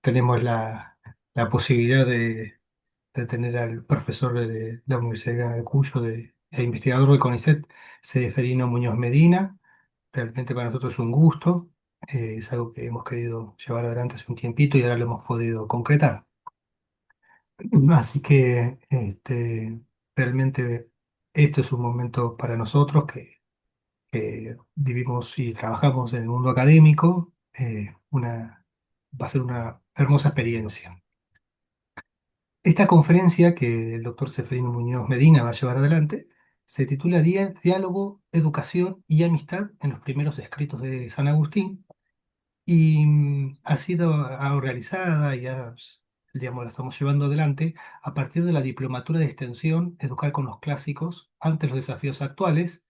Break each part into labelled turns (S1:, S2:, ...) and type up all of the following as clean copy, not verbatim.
S1: Tenemos la posibilidad de tener al profesor de la Universidad de Cuyo e investigador del CONICET, Seferino Muñoz Medina. Realmente para nosotros es un gusto, es algo que hemos querido llevar adelante hace un tiempito y ahora lo hemos podido concretar. Así que realmente esto es un momento para nosotros que vivimos y trabajamos en el mundo académico, va a ser una hermosa experiencia. Esta conferencia que el doctor Seferino Muñoz Medina va a llevar adelante se titula Diálogo, Educación y Amistad en los primeros escritos de San Agustín y ha sido organizada y digamos, la estamos llevando adelante a partir de la diplomatura de extensión Educar con los clásicos ante los desafíos actuales,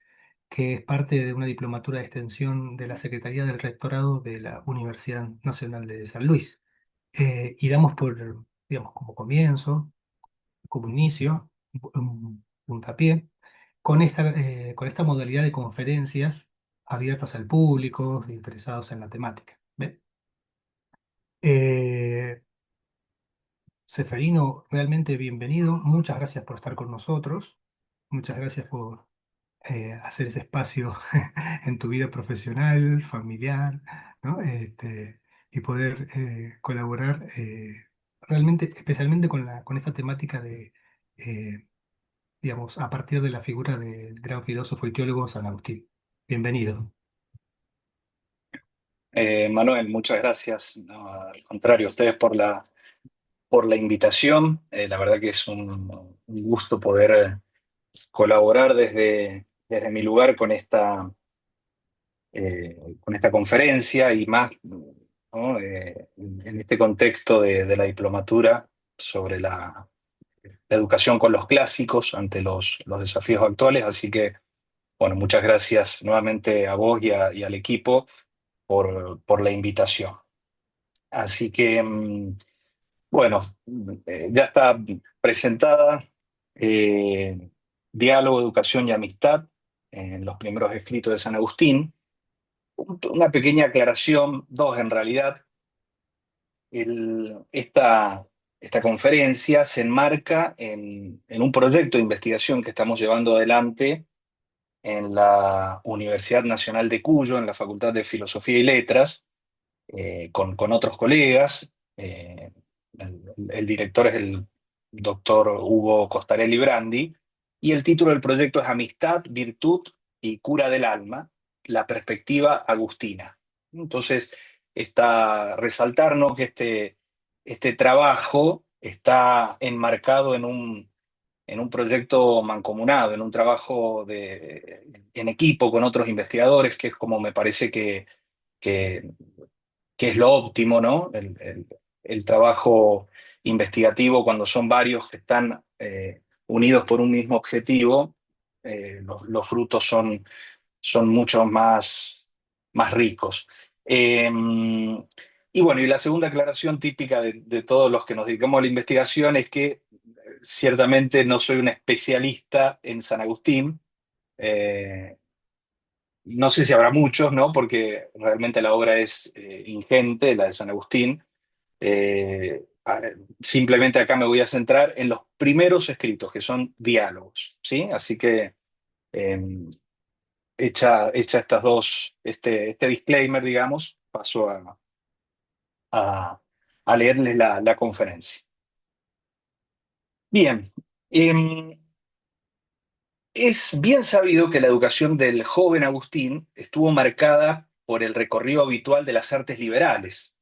S1: que es parte de una diplomatura de extensión de la Secretaría del Rectorado de la Universidad Nacional de San Luis. Y damos digamos, como comienzo, como inicio, un puntapié, con esta modalidad de conferencias abiertas al público, interesados en la temática. ¿Ve? Eh, Seferino, realmente bienvenido. Muchas gracias por estar con nosotros. Muchas gracias por hacer ese espacio en tu vida profesional, familiar, ¿no? Y poder colaborar realmente, especialmente con esta temática eh, digamos, a partir de la figura del gran filósofo y teólogo San Agustín. Bienvenido.
S2: Manuel, muchas gracias. No, al contrario, ustedes por la invitación. La verdad que es un gusto poder colaborar desde mi lugar con esta conferencia y más, ¿no? En este contexto de la diplomatura sobre la educación con los clásicos ante los desafíos actuales. Así que, bueno, muchas gracias nuevamente a vos y al equipo por la invitación. Así que, bueno, ya está presentada eh, Diálogo, Educación y Amistad en los primeros escritos de San Agustín. Una pequeña aclaración, dos en realidad. Esta conferencia se enmarca en un proyecto de investigación que estamos llevando adelante en la Universidad Nacional de Cuyo, en la Facultad de Filosofía y Letras, con otros colegas. El director es el doctor Hugo Costarelli Brandi, y el título del proyecto es Amistad, Virtud y Cura del Alma, la perspectiva agustina. Entonces, está resaltarnos que este trabajo está enmarcado en un proyecto mancomunado, en un trabajo en equipo con otros investigadores, que es como me parece que que es lo óptimo, ¿no? El trabajo investigativo, cuando son varios que están unidos por un mismo objetivo, los frutos son mucho más ricos. Y bueno, y la segunda aclaración típica de todos los que nos dedicamos a la investigación es que ciertamente no soy un especialista en San Agustín. Eh, no sé si habrá muchos, ¿no? Porque realmente la obra es ingente, la de San Agustín. Simplemente acá me voy a centrar en los primeros escritos, que son diálogos, ¿sí? Así que eh, hecha este disclaimer, digamos, paso a, a leerles la conferencia. Bien, es bien sabido que la educación del joven Agustín estuvo marcada por el recorrido habitual de las artes liberales.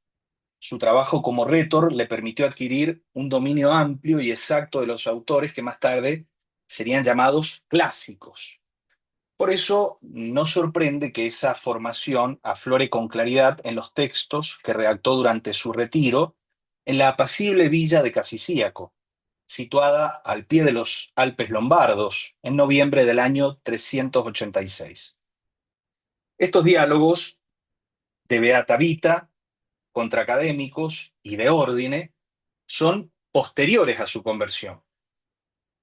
S2: Su trabajo como rétor le permitió adquirir un dominio amplio y exacto de los autores que más tarde serían llamados clásicos. Por eso no sorprende que esa formación aflore con claridad en los textos que redactó durante su retiro en la apacible villa de Casicíaco, situada al pie de los Alpes lombardos, en noviembre del año 386. Estos diálogos de Beata Vita, contra académicos y de Ordine, son posteriores a su conversión.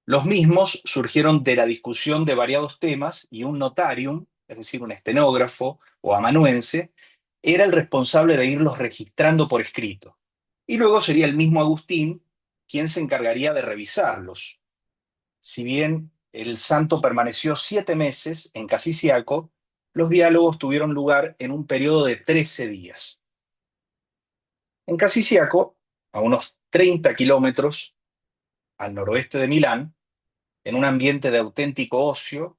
S2: Los mismos surgieron de la discusión de variados temas y un notarium, es decir, un estenógrafo o amanuense, era el responsable de irlos registrando por escrito. Y luego sería el mismo Agustín quien se encargaría de revisarlos. Si bien el santo permaneció 7 meses en Casiciaco, los diálogos tuvieron lugar en un periodo de 13 días. En Casiciaco, a unos 30 kilómetros al noroeste de Milán, en un ambiente de auténtico ocio,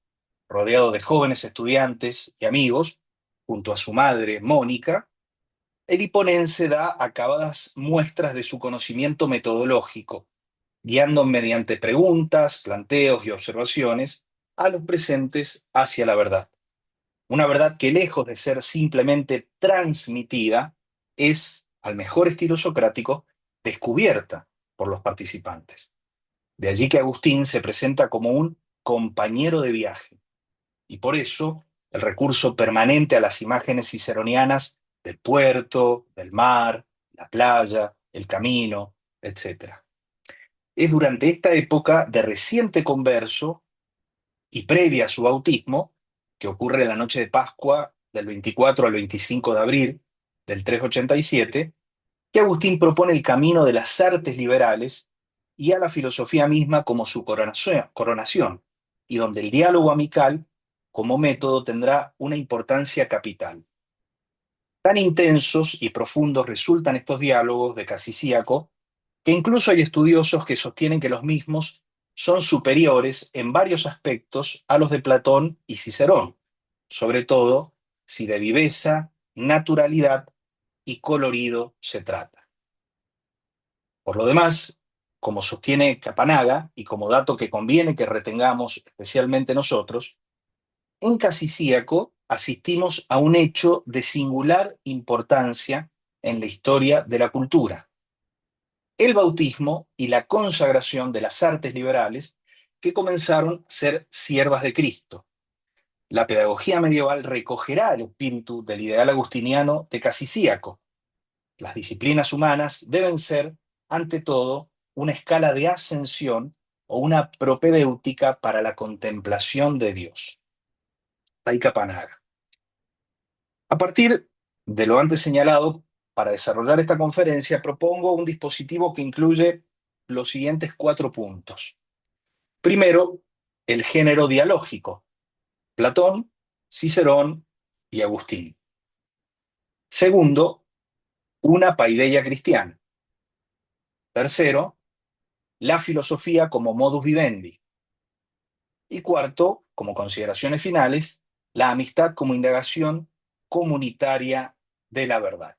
S2: rodeado de jóvenes estudiantes y amigos, junto a su madre, Mónica, el hiponense da acabadas muestras de su conocimiento metodológico, guiando mediante preguntas, planteos y observaciones a los presentes hacia la verdad. Una verdad que, lejos de ser simplemente transmitida, es, al mejor estilo socrático, descubierta por los participantes. De allí que Agustín se presenta como un compañero de viaje, y por eso el recurso permanente a las imágenes ciceronianas del puerto, del mar, la playa, el camino, etc. Es durante esta época de reciente converso y previa a su bautismo, que ocurre la noche de Pascua del 24 al 25 de abril del 387, que Agustín propone el camino de las artes liberales y a la filosofía misma como su coronación, y donde el diálogo amical como método tendrá una importancia capital. Tan intensos y profundos resultan estos diálogos de Casicíaco que incluso hay estudiosos que sostienen que los mismos son superiores en varios aspectos a los de Platón y Cicerón, sobre todo si de viveza, naturalidad y colorido se trata. Por lo demás, como sostiene Capanaga, y como dato que conviene que retengamos especialmente nosotros, en Casicíaco asistimos a un hecho de singular importancia en la historia de la cultura: el bautismo y la consagración de las artes liberales que comenzaron a ser siervas de Cristo. La pedagogía medieval recogerá el espíritu del ideal agustiniano de Casicíaco. Las disciplinas humanas deben ser, ante todo, una escala de ascensión o una propedéutica para la contemplación de Dios. Taika Panaga. A partir de lo antes señalado, para desarrollar esta conferencia propongo un dispositivo que incluye los siguientes 4 puntos. Primero, el género dialógico: Platón, Cicerón y Agustín. Segundo, una paideia cristiana. Tercero, la filosofía como modus vivendi. Y cuarto, como consideraciones finales, la amistad como indagación comunitaria de la verdad.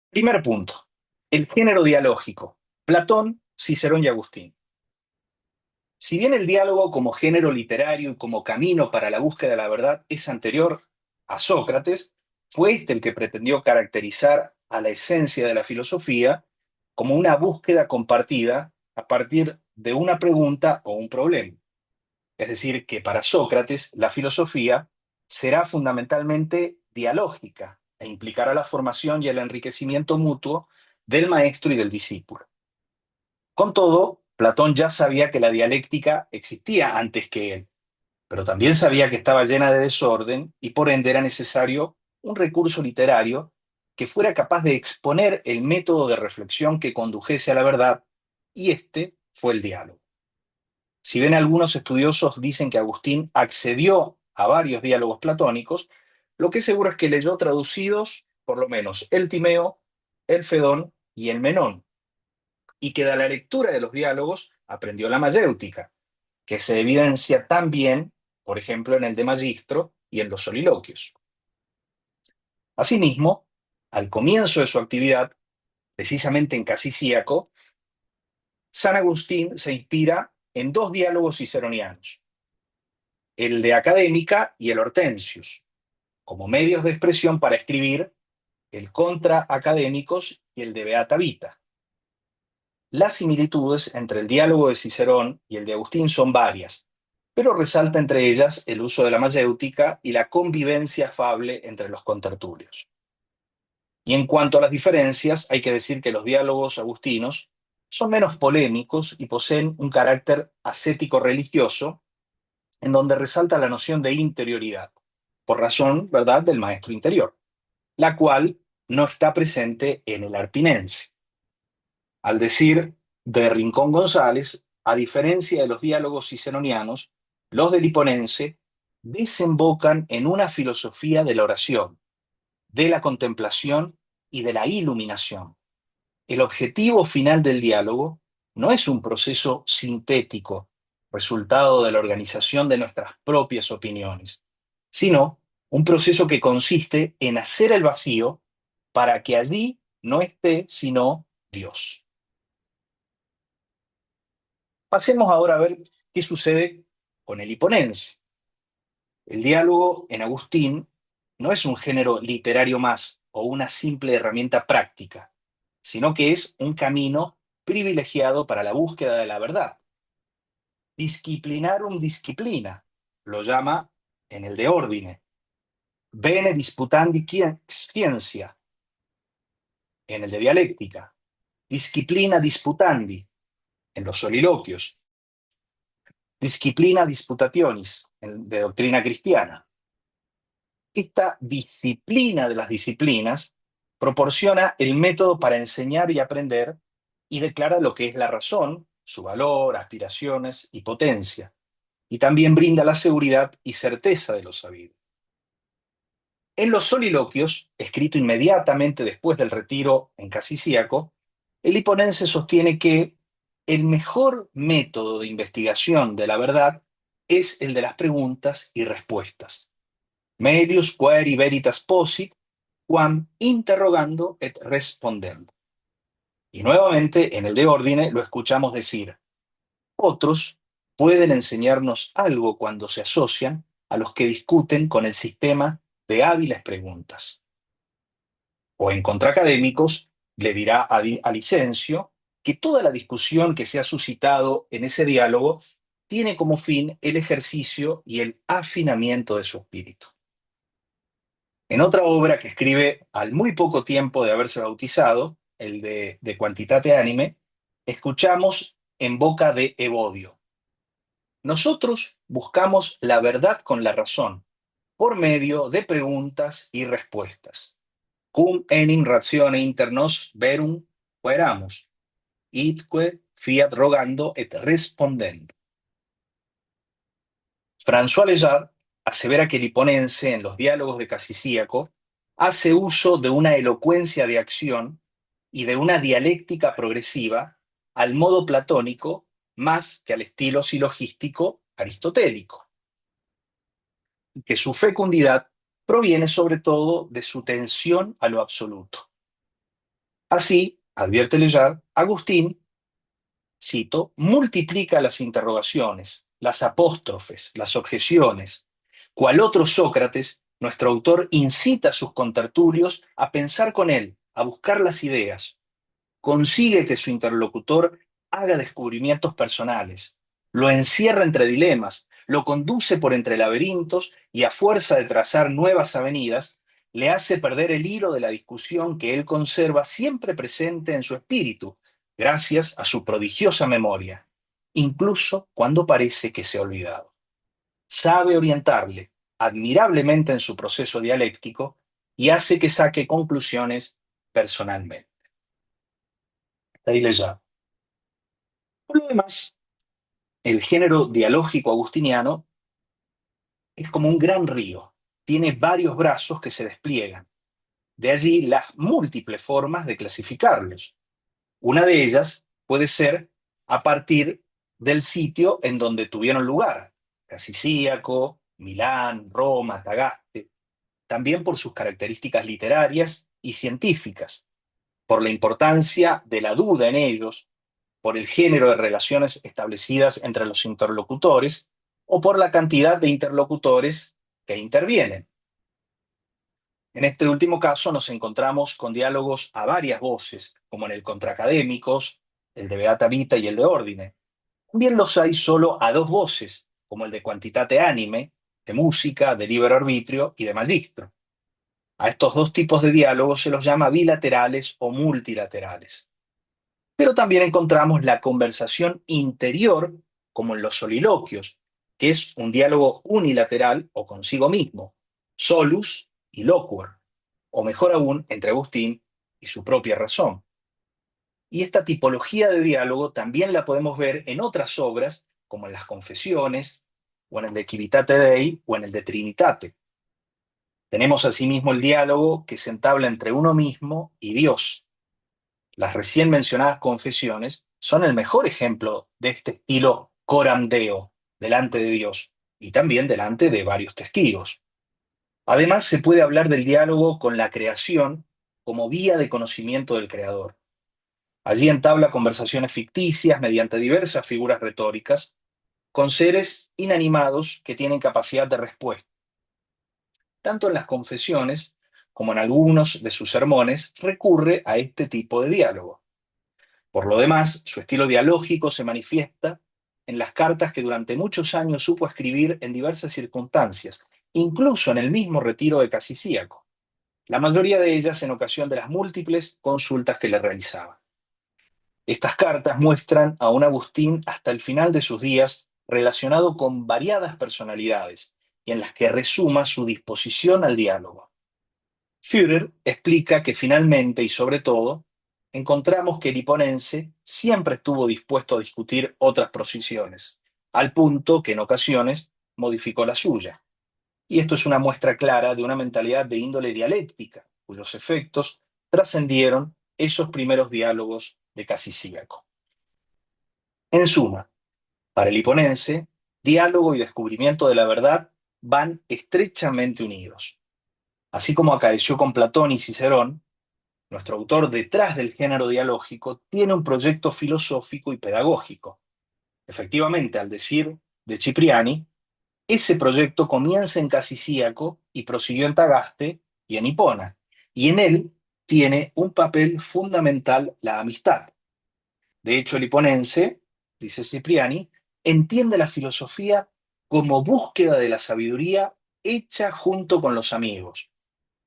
S2: Primer punto, el género dialógico: Platón, Cicerón y Agustín. Si bien el diálogo como género literario y como camino para la búsqueda de la verdad es anterior a Sócrates, fue este el que pretendió caracterizar a la esencia de la filosofía como una búsqueda compartida a partir de una pregunta o un problema. Es decir, que para Sócrates la filosofía será fundamentalmente dialógica e implicará la formación y el enriquecimiento mutuo del maestro y del discípulo. Con todo, Platón ya sabía que la dialéctica existía antes que él, pero también sabía que estaba llena de desorden y por ende era necesario un recurso literario que fuera capaz de exponer el método de reflexión que condujese a la verdad, y este fue el diálogo. Si bien algunos estudiosos dicen que Agustín accedió a varios diálogos platónicos, lo que es seguro es que leyó traducidos por lo menos el Timeo, el Fedón y el Menón, y que de la lectura de los diálogos aprendió la mayéutica, que se evidencia también, por ejemplo, en el de Magistro y en los soliloquios. Asimismo, al comienzo de su actividad, precisamente en Casicíaco, San Agustín se inspira en dos diálogos ciceronianos: el de Académica y el Hortensius, como medios de expresión para escribir el Contra Académicos y el de Beata Vita. Las similitudes entre el diálogo de Cicerón y el de Agustín son varias, pero resalta entre ellas el uso de la mayéutica y la convivencia afable entre los contertulios. Y en cuanto a las diferencias, hay que decir que los diálogos agustinos son menos polémicos y poseen un carácter ascético religioso, en donde resalta la noción de interioridad, por razón, ¿verdad?, del maestro interior, la cual no está presente en el arpinense. Al decir de Rincón González, a diferencia de los diálogos ciceronianos, los del hiponense desembocan en una filosofía de la oración, de la contemplación y de la iluminación. El objetivo final del diálogo no es un proceso sintético, resultado de la organización de nuestras propias opiniones, sino un proceso que consiste en hacer el vacío para que allí no esté sino Dios. Pasemos ahora a ver qué sucede con el hiponense. El diálogo en Agustín no es un género literario más o una simple herramienta práctica, sino que es un camino privilegiado para la búsqueda de la verdad. Disciplinarum disciplina, lo llama en el de Ordine. Bene disputandi scientia, en el de dialéctica. Disciplina disputandi, en los soliloquios. Disciplina disputationis, de doctrina cristiana. Esta disciplina de las disciplinas proporciona el método para enseñar y aprender y declara lo que es la razón, su valor, aspiraciones y potencia, y también brinda la seguridad y certeza de lo sabido. En los soliloquios, escrito inmediatamente después del retiro en Casiciaco, el hiponense sostiene que el mejor método de investigación de la verdad es el de las preguntas y respuestas. Medius quaeri veritas posit, quam interrogando et respondendo. Y nuevamente, en el de Ordine, lo escuchamos decir, otros pueden enseñarnos algo cuando se asocian a los que discuten con el sistema de hábiles preguntas. O en Contraacadémicos, le dirá a Licencio que toda la discusión que se ha suscitado en ese diálogo tiene como fin el ejercicio y el afinamiento de su espíritu. En otra obra que escribe al muy poco tiempo de haberse bautizado, el de Quantitate Anime, escuchamos en boca de Evodio. Nosotros buscamos la verdad con la razón, por medio de preguntas y respuestas. Cum enim ratione inter nos verum quaeramus, itque fiat rogando et respondendo. François Lejard asevera que el hiponense, en los diálogos de Casicíaco, hace uso de una elocuencia de acción y de una dialéctica progresiva al modo platónico más que al estilo silogístico aristotélico, y que su fecundidad proviene sobre todo de su tensión a lo absoluto. Así, advierte Lejard, Agustín, cito, multiplica las interrogaciones, las apóstrofes, las objeciones. Cual otro Sócrates, nuestro autor incita a sus contertulios a pensar con él, a buscar las ideas. Consigue que su interlocutor haga descubrimientos personales, lo encierra entre dilemas, lo conduce por entre laberintos y a fuerza de trazar nuevas avenidas, le hace perder el hilo de la discusión que él conserva siempre presente en su espíritu, gracias a su prodigiosa memoria, incluso cuando parece que se ha olvidado. Sabe orientarle admirablemente en su proceso dialéctico y hace que saque conclusiones personalmente. Ahí le ya. Por lo demás, el género dialógico agustiniano es como un gran río. Tiene varios brazos que se despliegan. De allí las múltiples formas de clasificarlos. Una de ellas puede ser a partir del sitio en donde tuvieron lugar. Casicíaco, Milán, Roma, Tagaste. También por sus características literarias y científicas, por la importancia de la duda en ellos, por el género de relaciones establecidas entre los interlocutores o por la cantidad de interlocutores que intervienen. En este último caso nos encontramos con diálogos a varias voces, como en el Contraacadémicos, el de Beata Vita y el de Ordine. También los hay solo a dos voces, como el de Quantitate Anime, de música, de libre arbitrio y de magistro. A estos dos tipos de diálogos se los llama bilaterales o multilaterales. Pero también encontramos la conversación interior, como en los soliloquios, que es un diálogo unilateral o consigo mismo, solus y loquor, o mejor aún, entre Agustín y su propia razón. Y esta tipología de diálogo también la podemos ver en otras obras, como en las Confesiones, o en el de Civitate Dei, o en el de Trinitate. Tenemos asimismo el diálogo que se entabla entre uno mismo y Dios. Las recién mencionadas confesiones son el mejor ejemplo de este estilo coram deo, delante de Dios, y también delante de varios testigos. Además, se puede hablar del diálogo con la creación como vía de conocimiento del Creador. Allí entabla conversaciones ficticias mediante diversas figuras retóricas con seres inanimados que tienen capacidad de respuesta. Tanto en las confesiones como en algunos de sus sermones recurre a este tipo de diálogo. Por lo demás, su estilo dialógico se manifiesta en las cartas que durante muchos años supo escribir en diversas circunstancias, incluso en el mismo retiro de Casicíaco, la mayoría de ellas en ocasión de las múltiples consultas que le realizaba. Estas cartas muestran a un Agustín hasta el final de sus días relacionado con variadas personalidades y en las que resuma su disposición al diálogo. Führer explica que finalmente y sobre todo encontramos que el hiponense siempre estuvo dispuesto a discutir otras posiciones, al punto que en ocasiones modificó la suya. Y esto es una muestra clara de una mentalidad de índole dialéctica, cuyos efectos trascendieron esos primeros diálogos de Casicíaco. En suma, para el hiponense, diálogo y descubrimiento de la verdad van estrechamente unidos. Así como acaeció con Platón y Cicerón, nuestro autor detrás del género dialógico tiene un proyecto filosófico y pedagógico. Efectivamente, al decir de Cipriani, ese proyecto comienza en Casicíaco y prosiguió en Tagaste y en Hipona, y en él tiene un papel fundamental la amistad. De hecho, el hiponense, dice Cipriani, entiende la filosofía como búsqueda de la sabiduría hecha junto con los amigos,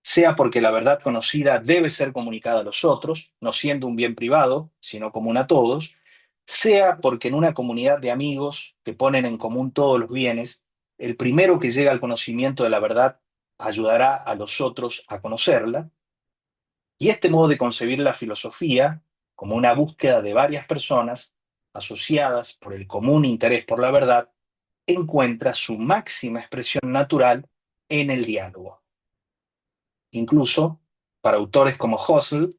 S2: sea porque la verdad conocida debe ser comunicada a los otros, no siendo un bien privado, sino común a todos, sea porque en una comunidad de amigos que ponen en común todos los bienes, el primero que llega al conocimiento de la verdad ayudará a los otros a conocerla, y este modo de concebir la filosofía como una búsqueda de varias personas asociadas por el común interés por la verdad, encuentra su máxima expresión natural en el diálogo. Incluso, para autores como Husserl,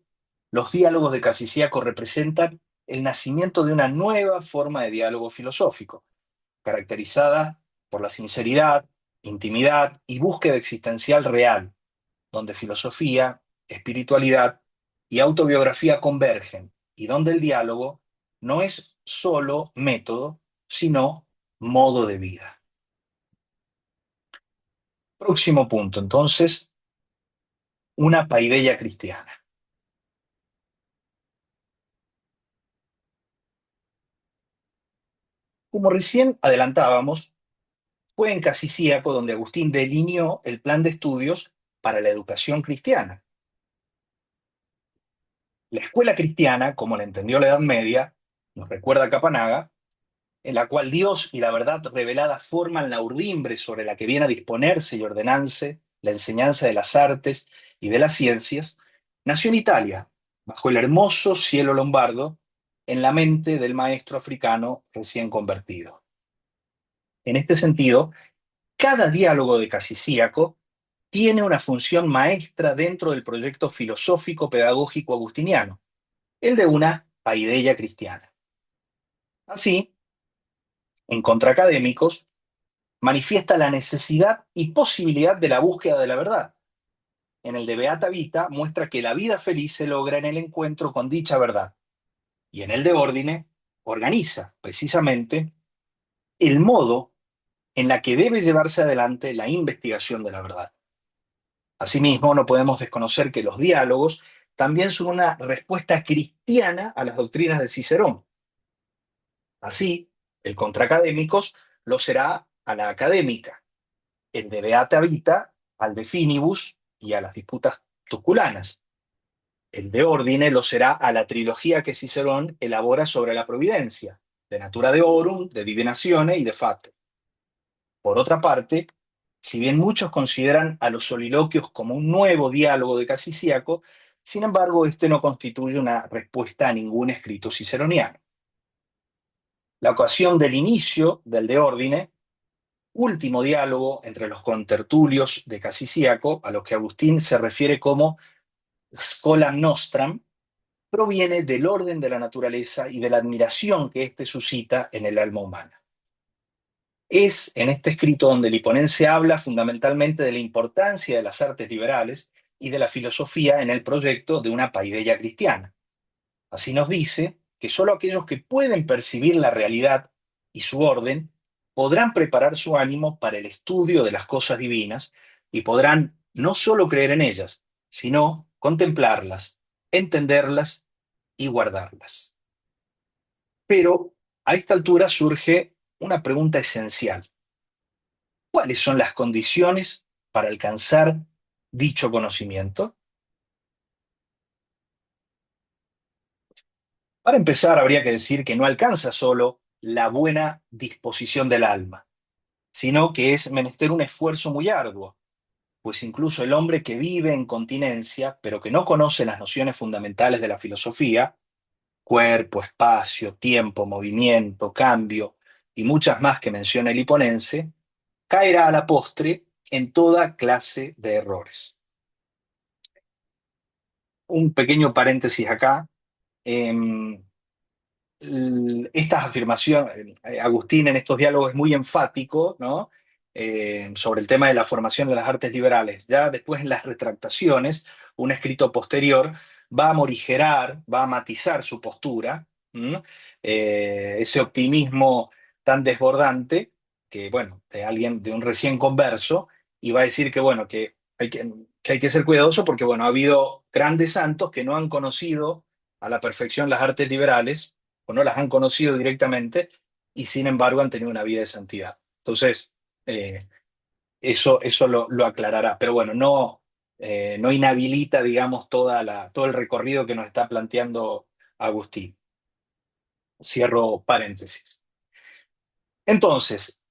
S2: los diálogos de Casicíaco representan el nacimiento de una nueva forma de diálogo filosófico, caracterizada por la sinceridad, intimidad y búsqueda existencial real, donde filosofía, espiritualidad y autobiografía convergen, y donde el diálogo no es solo método, sino modo de vida. Próximo punto, entonces, una paideia cristiana. Como recién adelantábamos, fue en Casicíaco donde Agustín delineó el plan de estudios para la educación cristiana. La escuela cristiana, como la entendió la Edad Media, nos recuerda Capanaga, en la cual Dios y la verdad revelada forman la urdimbre sobre la que viene a disponerse y ordenarse la enseñanza de las artes y de las ciencias, nació en Italia, bajo el hermoso cielo lombardo, en la mente del maestro africano recién convertido. En este sentido, cada diálogo de Casicíaco tiene una función maestra dentro del proyecto filosófico pedagógico agustiniano, el de una paideia cristiana. Así, en Contraacadémicos, manifiesta la necesidad y posibilidad de la búsqueda de la verdad. En el de Beata Vita muestra que la vida feliz se logra en el encuentro con dicha verdad. Y en el de Ordine organiza precisamente el modo en la que debe llevarse adelante la investigación de la verdad. Asimismo, no podemos desconocer que los diálogos también son una respuesta cristiana a las doctrinas de Cicerón. Así, el Contraacadémicos lo será a la académica, el de Beata Vita al de Finibus y a las disputas tusculanas. El de Ordine lo será a la trilogía que Cicerón elabora sobre la providencia, de Natura Deorum, de Divinatione y de Fate. Por otra parte, si bien muchos consideran a los soliloquios como un nuevo diálogo de Casiciaco, sin embargo, este no constituye una respuesta a ningún escrito ciceroniano. La ocasión del inicio del De Ordine, último diálogo entre los contertulios de Casiciaco, a los que Agustín se refiere como Scholam Nostram, proviene del orden de la naturaleza y de la admiración que éste suscita en el alma humana. Es en este escrito donde Liponense habla fundamentalmente de la importancia de las artes liberales y de la filosofía en el proyecto de una paideia cristiana. Así nos dice que solo aquellos que pueden percibir la realidad y su orden podrán preparar su ánimo para el estudio de las cosas divinas y podrán no solo creer en ellas, sino contemplarlas, entenderlas y guardarlas. Pero a esta altura surge una pregunta esencial. ¿Cuáles son las condiciones para alcanzar dicho conocimiento? Para empezar, habría que decir que no alcanza solo la buena disposición del alma, sino que es menester un esfuerzo muy arduo, pues incluso el hombre que vive en continencia, pero que no conoce las nociones fundamentales de la filosofía, cuerpo, espacio, tiempo, movimiento, cambio y muchas más que menciona el hiponense, caerá a la postre en toda clase de errores. Un pequeño paréntesis acá. Eh, Estas afirmaciones, Agustín en estos diálogos es muy enfático, ¿no? Sobre el tema de la formación de las artes liberales. Ya después en las retractaciones, un escrito posterior va a morigerar, va a matizar su postura, ¿m? Ese optimismo tan desbordante que, bueno, de alguien, de un recién converso, y va a decir que, bueno, que hay que ser cuidadoso porque, bueno, ha habido grandes santos que no han conocido a la perfección las artes liberales o no las han conocido directamente y sin embargo han tenido una vida de santidad. Entonces, eh, eso lo aclarará. Pero bueno, no inhabilita, digamos, todo el recorrido que nos está planteando Agustín. Cierro paréntesis. Entonces,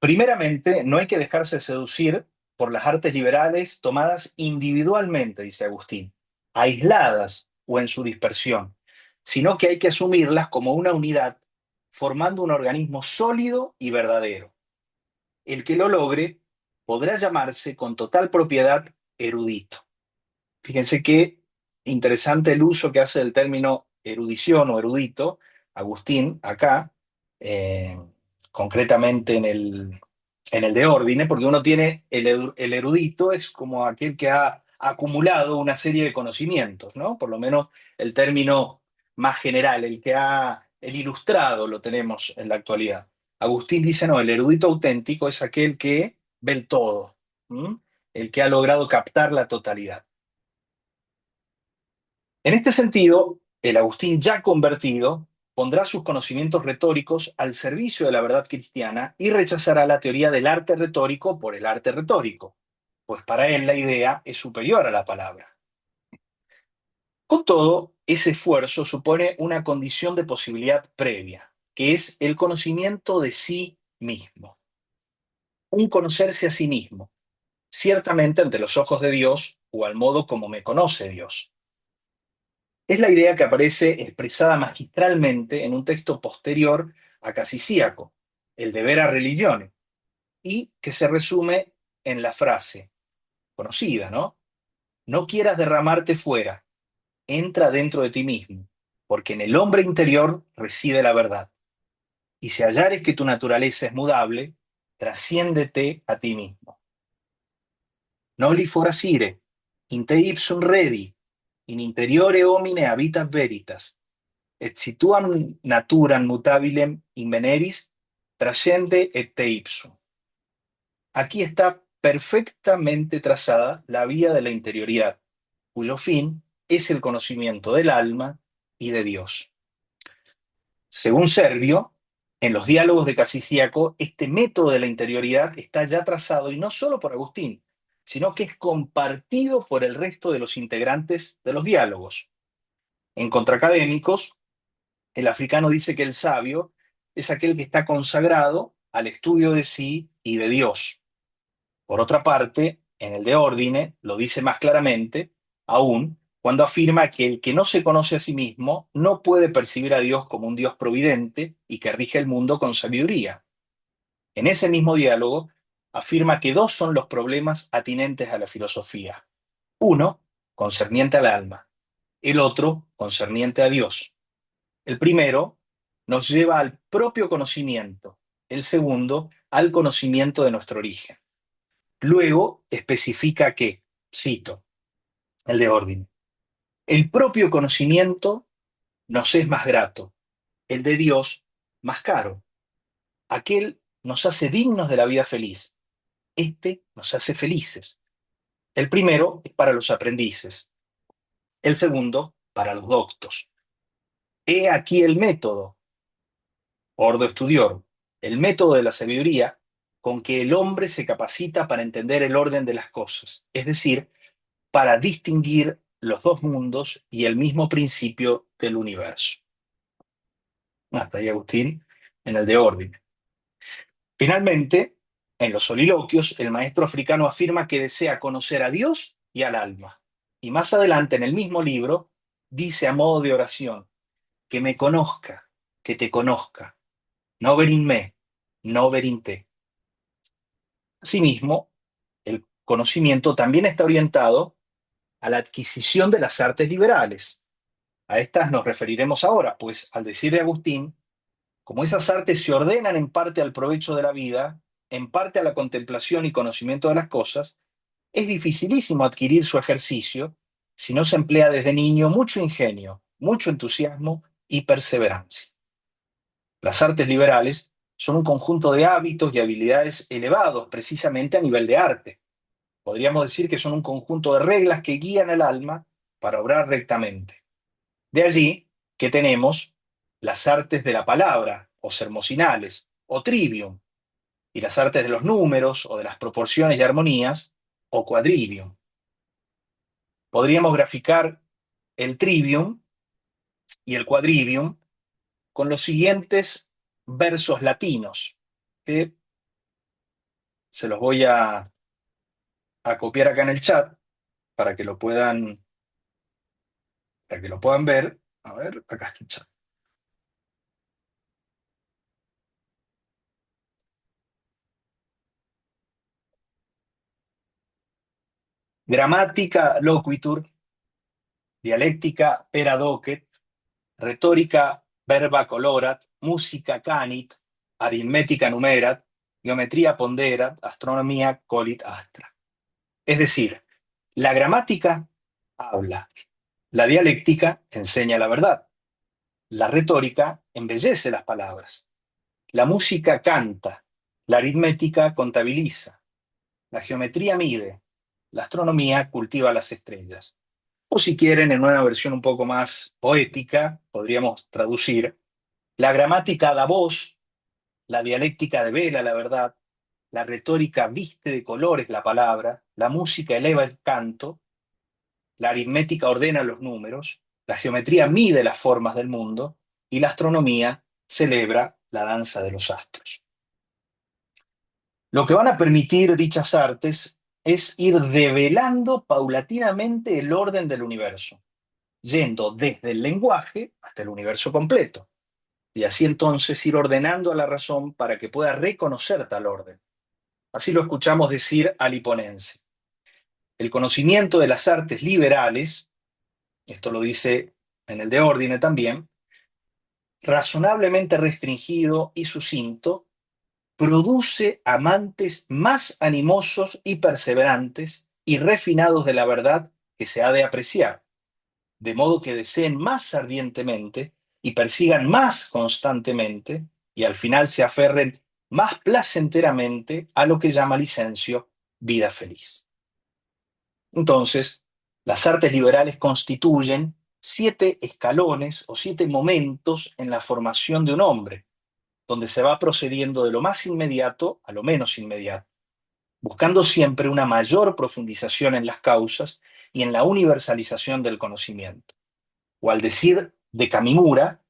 S2: primeramente, no hay que dejarse seducir por las artes liberales tomadas individualmente, dice Agustín, aisladas o en su dispersión, sino que hay que asumirlas como una unidad, formando un organismo sólido y verdadero. El que lo logre podrá llamarse con total propiedad erudito. Fíjense qué interesante el uso que hace del término erudición o erudito, Agustín, acá, eh, concretamente en el de Ordine, porque uno tiene el erudito, es como aquel que ha acumulado una serie de conocimientos, ¿no? Por lo menos el término más general, el ilustrado lo tenemos en la actualidad. Agustín dice, no, el erudito auténtico es aquel que ve el todo, ¿m? El que ha logrado captar la totalidad. En este sentido, el Agustín ya convertido pondrá sus conocimientos retóricos al servicio de la verdad cristiana y rechazará la teoría del arte retórico por el arte retórico, pues para él la idea es superior a la palabra. Con todo, ese esfuerzo supone una condición de posibilidad previa, que es el conocimiento de sí mismo, un conocerse a sí mismo, ciertamente ante los ojos de Dios o al modo como me conoce Dios. Es la idea que aparece expresada magistralmente en un texto posterior a Casicíaco, el deber a religione, y que se resume en la frase conocida, ¿no? No quieras derramarte fuera, entra dentro de ti mismo, porque en el hombre interior reside la verdad. Y si hallares que tu naturaleza es mudable, trasciéndete a ti mismo. Noli forasire, in te ipsum redi, in interiore homine habitat veritas, et situam naturam mutabilem inveneris, trascende et te ipsum. Aquí está perfectamente trazada la vía de la interioridad, cuyo fin es el conocimiento del alma y de Dios. Según Servio, en los diálogos de Casiciaco, este método de la interioridad está ya trazado y no solo por Agustín, sino que es compartido por el resto de los integrantes de los diálogos. En Contraacadémicos, el africano dice que el sabio es aquel que está consagrado al estudio de sí y de Dios. Por otra parte, en el de Ordine lo dice más claramente, aún cuando afirma que el que no se conoce a sí mismo no puede percibir a Dios como un Dios providente y que rige el mundo con sabiduría. En ese mismo diálogo, afirma que dos son los problemas atinentes a la filosofía. Uno, concerniente al alma, el otro, concerniente a Dios. El primero nos lleva al propio conocimiento, el segundo, al conocimiento de nuestro origen. Luego especifica que, cito, el de orden, el propio conocimiento nos es más grato, el de Dios más caro. Aquel nos hace dignos de la vida feliz, este nos hace felices. El primero es para los aprendices, el segundo para los doctos. He aquí el método, Ordo Estudior, el método de la sabiduría con que el hombre se capacita para entender el orden de las cosas, es decir, para distinguir los dos mundos y el mismo principio del universo. Hasta ahí Agustín en el de orden. Finalmente, en los soliloquios, el maestro africano afirma que desea conocer a Dios y al alma. Y más adelante, en el mismo libro, dice a modo de oración, que me conozca, que te conozca, no ver in me, no ver in te. Asimismo, el conocimiento también está orientado a la adquisición de las artes liberales. A estas nos referiremos ahora, pues al decir de Agustín, como esas artes se ordenan en parte al provecho de la vida, en parte a la contemplación y conocimiento de las cosas, es dificilísimo adquirir su ejercicio si no se emplea desde niño mucho ingenio, mucho entusiasmo y perseverancia. Las artes liberales son un conjunto de hábitos y habilidades elevados precisamente a nivel de arte. Podríamos decir que son un conjunto de reglas que guían al alma para obrar rectamente. De allí que tenemos las artes de la palabra, o sermocinales, o trivium, y las artes de los números, o de las proporciones y armonías, o quadrivium. Podríamos graficar el trivium y el quadrivium con los siguientes versos latinos, que se los voy a copiar acá en el chat para que lo puedan, para que lo puedan ver. A ver, acá está el chat. Gramática loquitur, dialéctica pera docet, retórica verba colorat, música canit, aritmética numerat, geometría ponderat, astronomía colit astra. Es decir, la gramática habla, la dialéctica enseña la verdad, la retórica embellece las palabras, la música canta, la aritmética contabiliza, la geometría mide, la astronomía cultiva las estrellas. O si quieren, en una versión un poco más poética, podríamos traducir, la gramática da voz, la dialéctica devela la verdad, la retórica viste de colores la palabra, la música eleva el canto, la aritmética ordena los números, la geometría mide las formas del mundo y la astronomía celebra la danza de los astros. Lo que van a permitir dichas artes es ir develando paulatinamente el orden del universo, yendo desde el lenguaje hasta el universo completo, y así entonces ir ordenando a la razón para que pueda reconocer tal orden. Así lo escuchamos decir al hiponense. El conocimiento de las artes liberales, esto lo dice en el de Ordine también, razonablemente restringido y sucinto, produce amantes más animosos y perseverantes y refinados de la verdad que se ha de apreciar, de modo que deseen más ardientemente y persigan más constantemente y al final se aferren más placenteramente a lo que llama Licencio vida feliz. Entonces, las artes liberales constituyen 7 escalones o 7 momentos en la formación de un hombre, donde se va procediendo de lo más inmediato a lo menos inmediato, buscando siempre una mayor profundización en las causas y en la universalización del conocimiento. O al decir de Kamimura,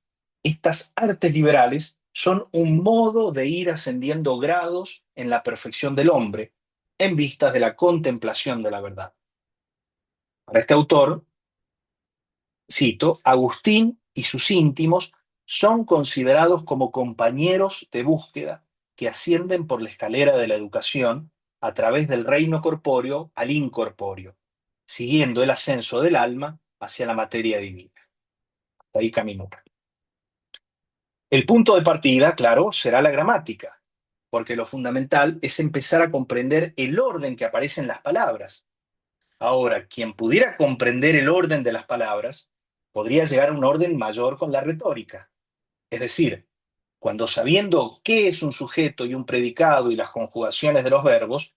S2: estas artes liberales son un modo de ir ascendiendo grados en la perfección del hombre, en vistas de la contemplación de la verdad. Para este autor, cito, Agustín y sus íntimos son considerados como compañeros de búsqueda que ascienden por la escalera de la educación a través del reino corpóreo al incorpóreo, siguiendo el ascenso del alma hacia la materia divina. Ahí caminó. El punto de partida, claro, será la gramática, porque lo fundamental es empezar a comprender el orden que aparece en las palabras. Ahora, quien pudiera comprender el orden de las palabras, podría llegar a un orden mayor con la retórica. Es decir, cuando sabiendo qué es un sujeto y un predicado y las conjugaciones de los verbos,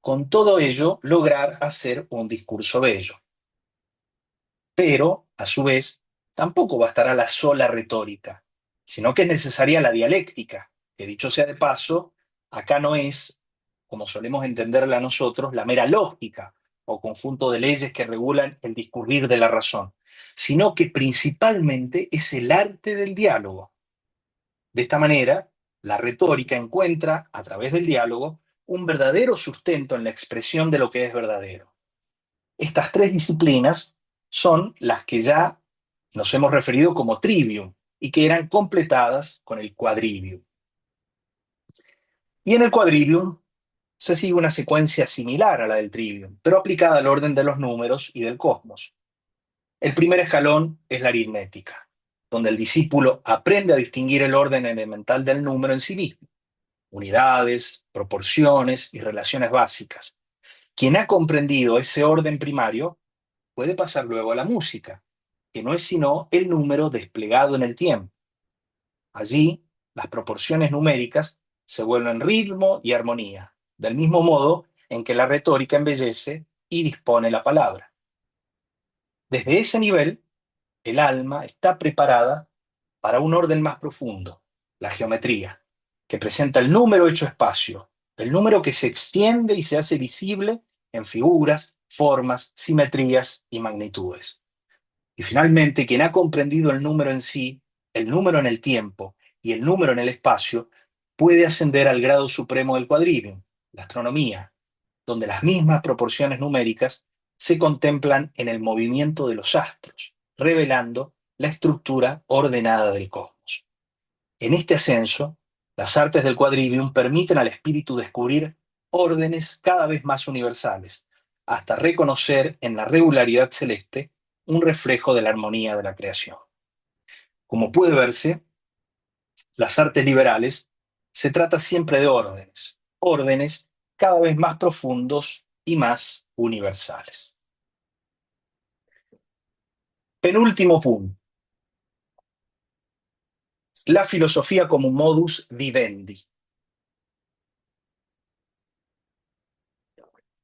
S2: con todo ello lograr hacer un discurso bello. Pero, a su vez, tampoco bastará la sola retórica, sino que es necesaria la dialéctica, que dicho sea de paso, acá no es, como solemos entenderla nosotros, la mera lógica o conjunto de leyes que regulan el discurrir de la razón, sino que principalmente es el arte del diálogo. De esta manera, la retórica encuentra, a través del diálogo, un verdadero sustento en la expresión de lo que es verdadero. Estas tres disciplinas son las que ya nos hemos referido como trivium y que eran completadas con el quadrivium. Y en el quadrivium se sigue una secuencia similar a la del trivium, pero aplicada al orden de los números y del cosmos. El primer escalón es la aritmética, donde el discípulo aprende a distinguir el orden elemental del número en sí mismo, unidades, proporciones y relaciones básicas. Quien ha comprendido ese orden primario puede pasar luego a la música, que no es sino el número desplegado en el tiempo. Allí, las proporciones numéricas se vuelven ritmo y armonía, del mismo modo en que la retórica embellece y dispone la palabra. Desde ese nivel, el alma está preparada para un orden más profundo, la geometría, que presenta el número hecho espacio, el número que se extiende y se hace visible en figuras, formas, simetrías y magnitudes. Y finalmente, quien ha comprendido el número en sí, el número en el tiempo y el número en el espacio, puede ascender al grado supremo del quadrivium, la astronomía, donde las mismas proporciones numéricas se contemplan en el movimiento de los astros, revelando la estructura ordenada del cosmos. En este ascenso, las artes del quadrivium permiten al espíritu descubrir órdenes cada vez más universales, hasta reconocer en la regularidad celeste un reflejo de la armonía de la creación. Como puede verse, las artes liberales se trata siempre de órdenes, órdenes cada vez más profundos y más universales. Penúltimo punto, la filosofía como modus vivendi.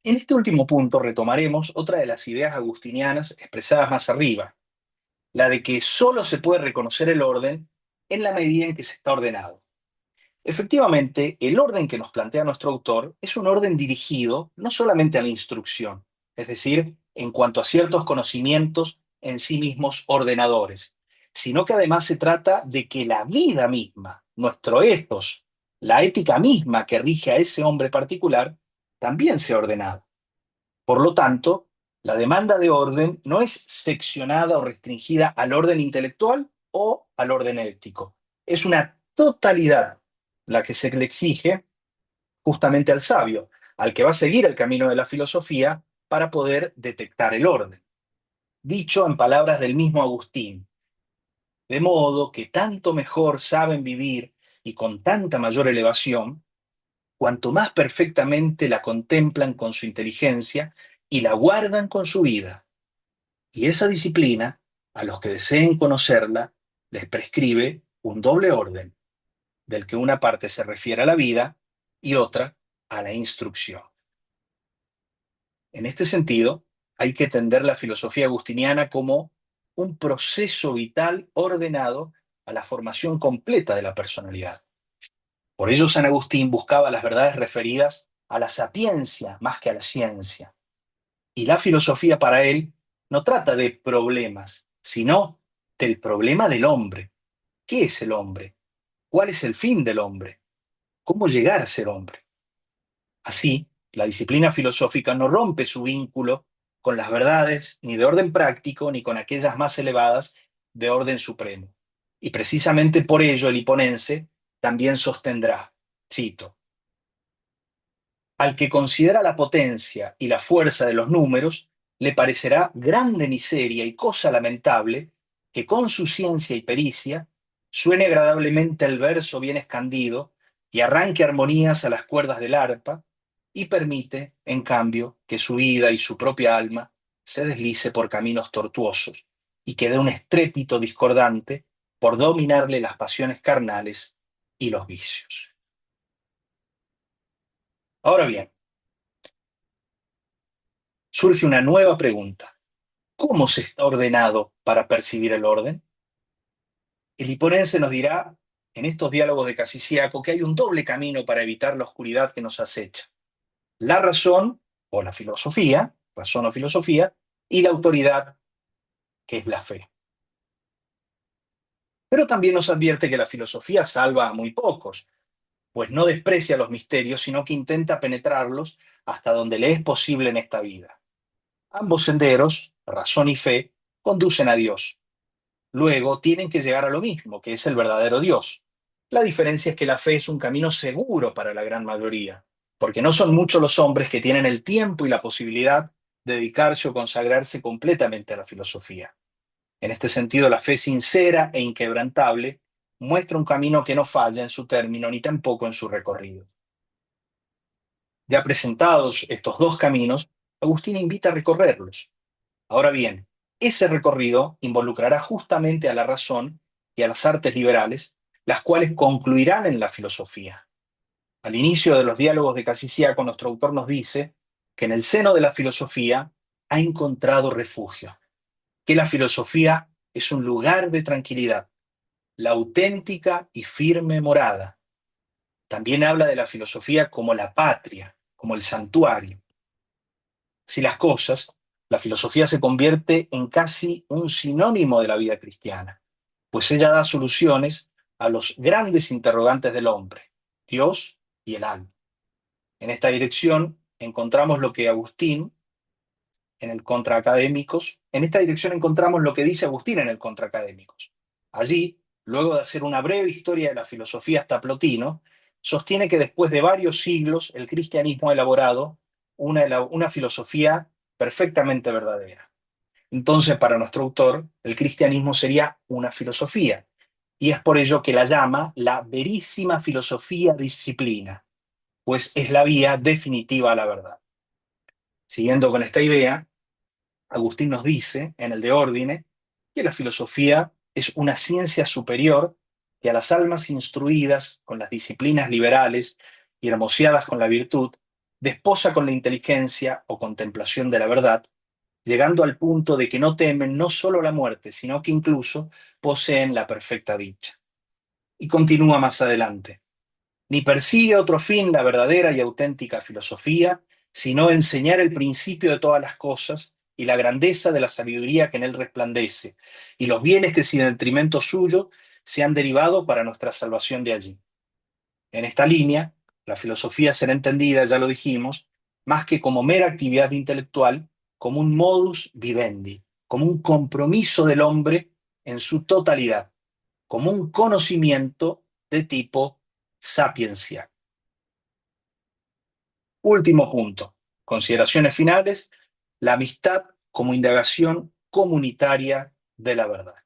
S2: En este último punto retomaremos otra de las ideas agustinianas expresadas más arriba, la de que solo se puede reconocer el orden en la medida en que se está ordenado. Efectivamente, el orden que nos plantea nuestro autor es un orden dirigido no solamente a la instrucción, es decir, en cuanto a ciertos conocimientos en sí mismos ordenadores, sino que además se trata de que la vida misma, nuestro ethos, la ética misma que rige a ese hombre particular, también sea ordenada. Por lo tanto, la demanda de orden no es seccionada o restringida al orden intelectual o al orden ético. Es una totalidad la que se le exige justamente al sabio, al que va a seguir el camino de la filosofía para poder detectar el orden. Dicho en palabras del mismo Agustín, de modo que tanto mejor saben vivir y con tanta mayor elevación, cuanto más perfectamente la contemplan con su inteligencia y la guardan con su vida. Y esa disciplina, a los que deseen conocerla, les prescribe un doble orden, del que una parte se refiere a la vida y otra a la instrucción. En este sentido, hay que entender la filosofía agustiniana como un proceso vital ordenado a la formación completa de la personalidad. Por ello, San Agustín buscaba las verdades referidas a la sapiencia más que a la ciencia. Y la filosofía para él no trata de problemas, sino del problema del hombre. ¿Qué es el hombre? ¿Cuál es el fin del hombre? ¿Cómo llegar a ser hombre? Así, la disciplina filosófica no rompe su vínculo con las verdades ni de orden práctico ni con aquellas más elevadas de orden supremo. Y precisamente por ello el hiponense también sostendrá, cito, al que considera la potencia y la fuerza de los números, le parecerá grande miseria y cosa lamentable que con su ciencia y pericia suene agradablemente el verso bien escandido y arranque armonías a las cuerdas del arpa y permite, en cambio, que su vida y su propia alma se deslice por caminos tortuosos y que dé un estrépito discordante por dominarle las pasiones carnales y los vicios. Ahora bien, surge una nueva pregunta. ¿Cómo se está ordenado para percibir el orden? El hiponense nos dirá, en estos diálogos de Casiciaco, que hay un doble camino para evitar la oscuridad que nos acecha. La razón, o la filosofía, razón o filosofía, y la autoridad, que es la fe. Pero también nos advierte que la filosofía salva a muy pocos, pues no desprecia los misterios, sino que intenta penetrarlos hasta donde le es posible en esta vida. Ambos senderos, razón y fe, conducen a Dios. Luego tienen que llegar a lo mismo, que es el verdadero Dios. La diferencia es que la fe es un camino seguro para la gran mayoría, porque no son muchos los hombres que tienen el tiempo y la posibilidad de dedicarse o consagrarse completamente a la filosofía. En este sentido, la fe sincera e inquebrantable muestra un camino que no falla en su término ni tampoco en su recorrido. Ya presentados estos dos caminos, Agustín invita a recorrerlos. Ahora bien, ese recorrido involucrará justamente a la razón y a las artes liberales, las cuales concluirán en la filosofía. Al inicio de los diálogos de Casiciaco, nuestro autor nos dice que en el seno de la filosofía ha encontrado refugio, que la filosofía es un lugar de tranquilidad, la auténtica y firme morada. También habla de la filosofía como la patria, como el santuario. Si las cosas, la filosofía se convierte en casi un sinónimo de la vida cristiana, pues ella da soluciones a los grandes interrogantes del hombre, Dios y el alma. En esta dirección encontramos lo que Agustín en el Contra Académicos, en esta dirección encontramos lo que dice Agustín en el Contra Académicos. Allí, luego de hacer una breve historia de la filosofía hasta Plotino, sostiene que después de varios siglos el cristianismo ha elaborado una filosofía perfectamente verdadera. Entonces, para nuestro autor, el cristianismo sería una filosofía, y es por ello que la llama la verísima filosofía disciplina, pues es la vía definitiva a la verdad. Siguiendo con esta idea, Agustín nos dice, en el De Ordine, que la filosofía es una ciencia superior que a las almas instruidas con las disciplinas liberales y hermoseadas con la virtud, desposa con la inteligencia o contemplación de la verdad, llegando al punto de que no temen no solo la muerte, sino que incluso poseen la perfecta dicha. Y continúa más adelante. Ni persigue otro fin la verdadera y auténtica filosofía, sino enseñar el principio de todas las cosas y la grandeza de la sabiduría que en él resplandece, y los bienes que sin detrimento suyo se han derivado para nuestra salvación de allí. En esta línea, la filosofía será entendida, ya lo dijimos, más que como mera actividad intelectual, como un modus vivendi, como un compromiso del hombre en su totalidad, como un conocimiento de tipo sapiencial. Último punto, consideraciones finales, la amistad como indagación comunitaria de la verdad.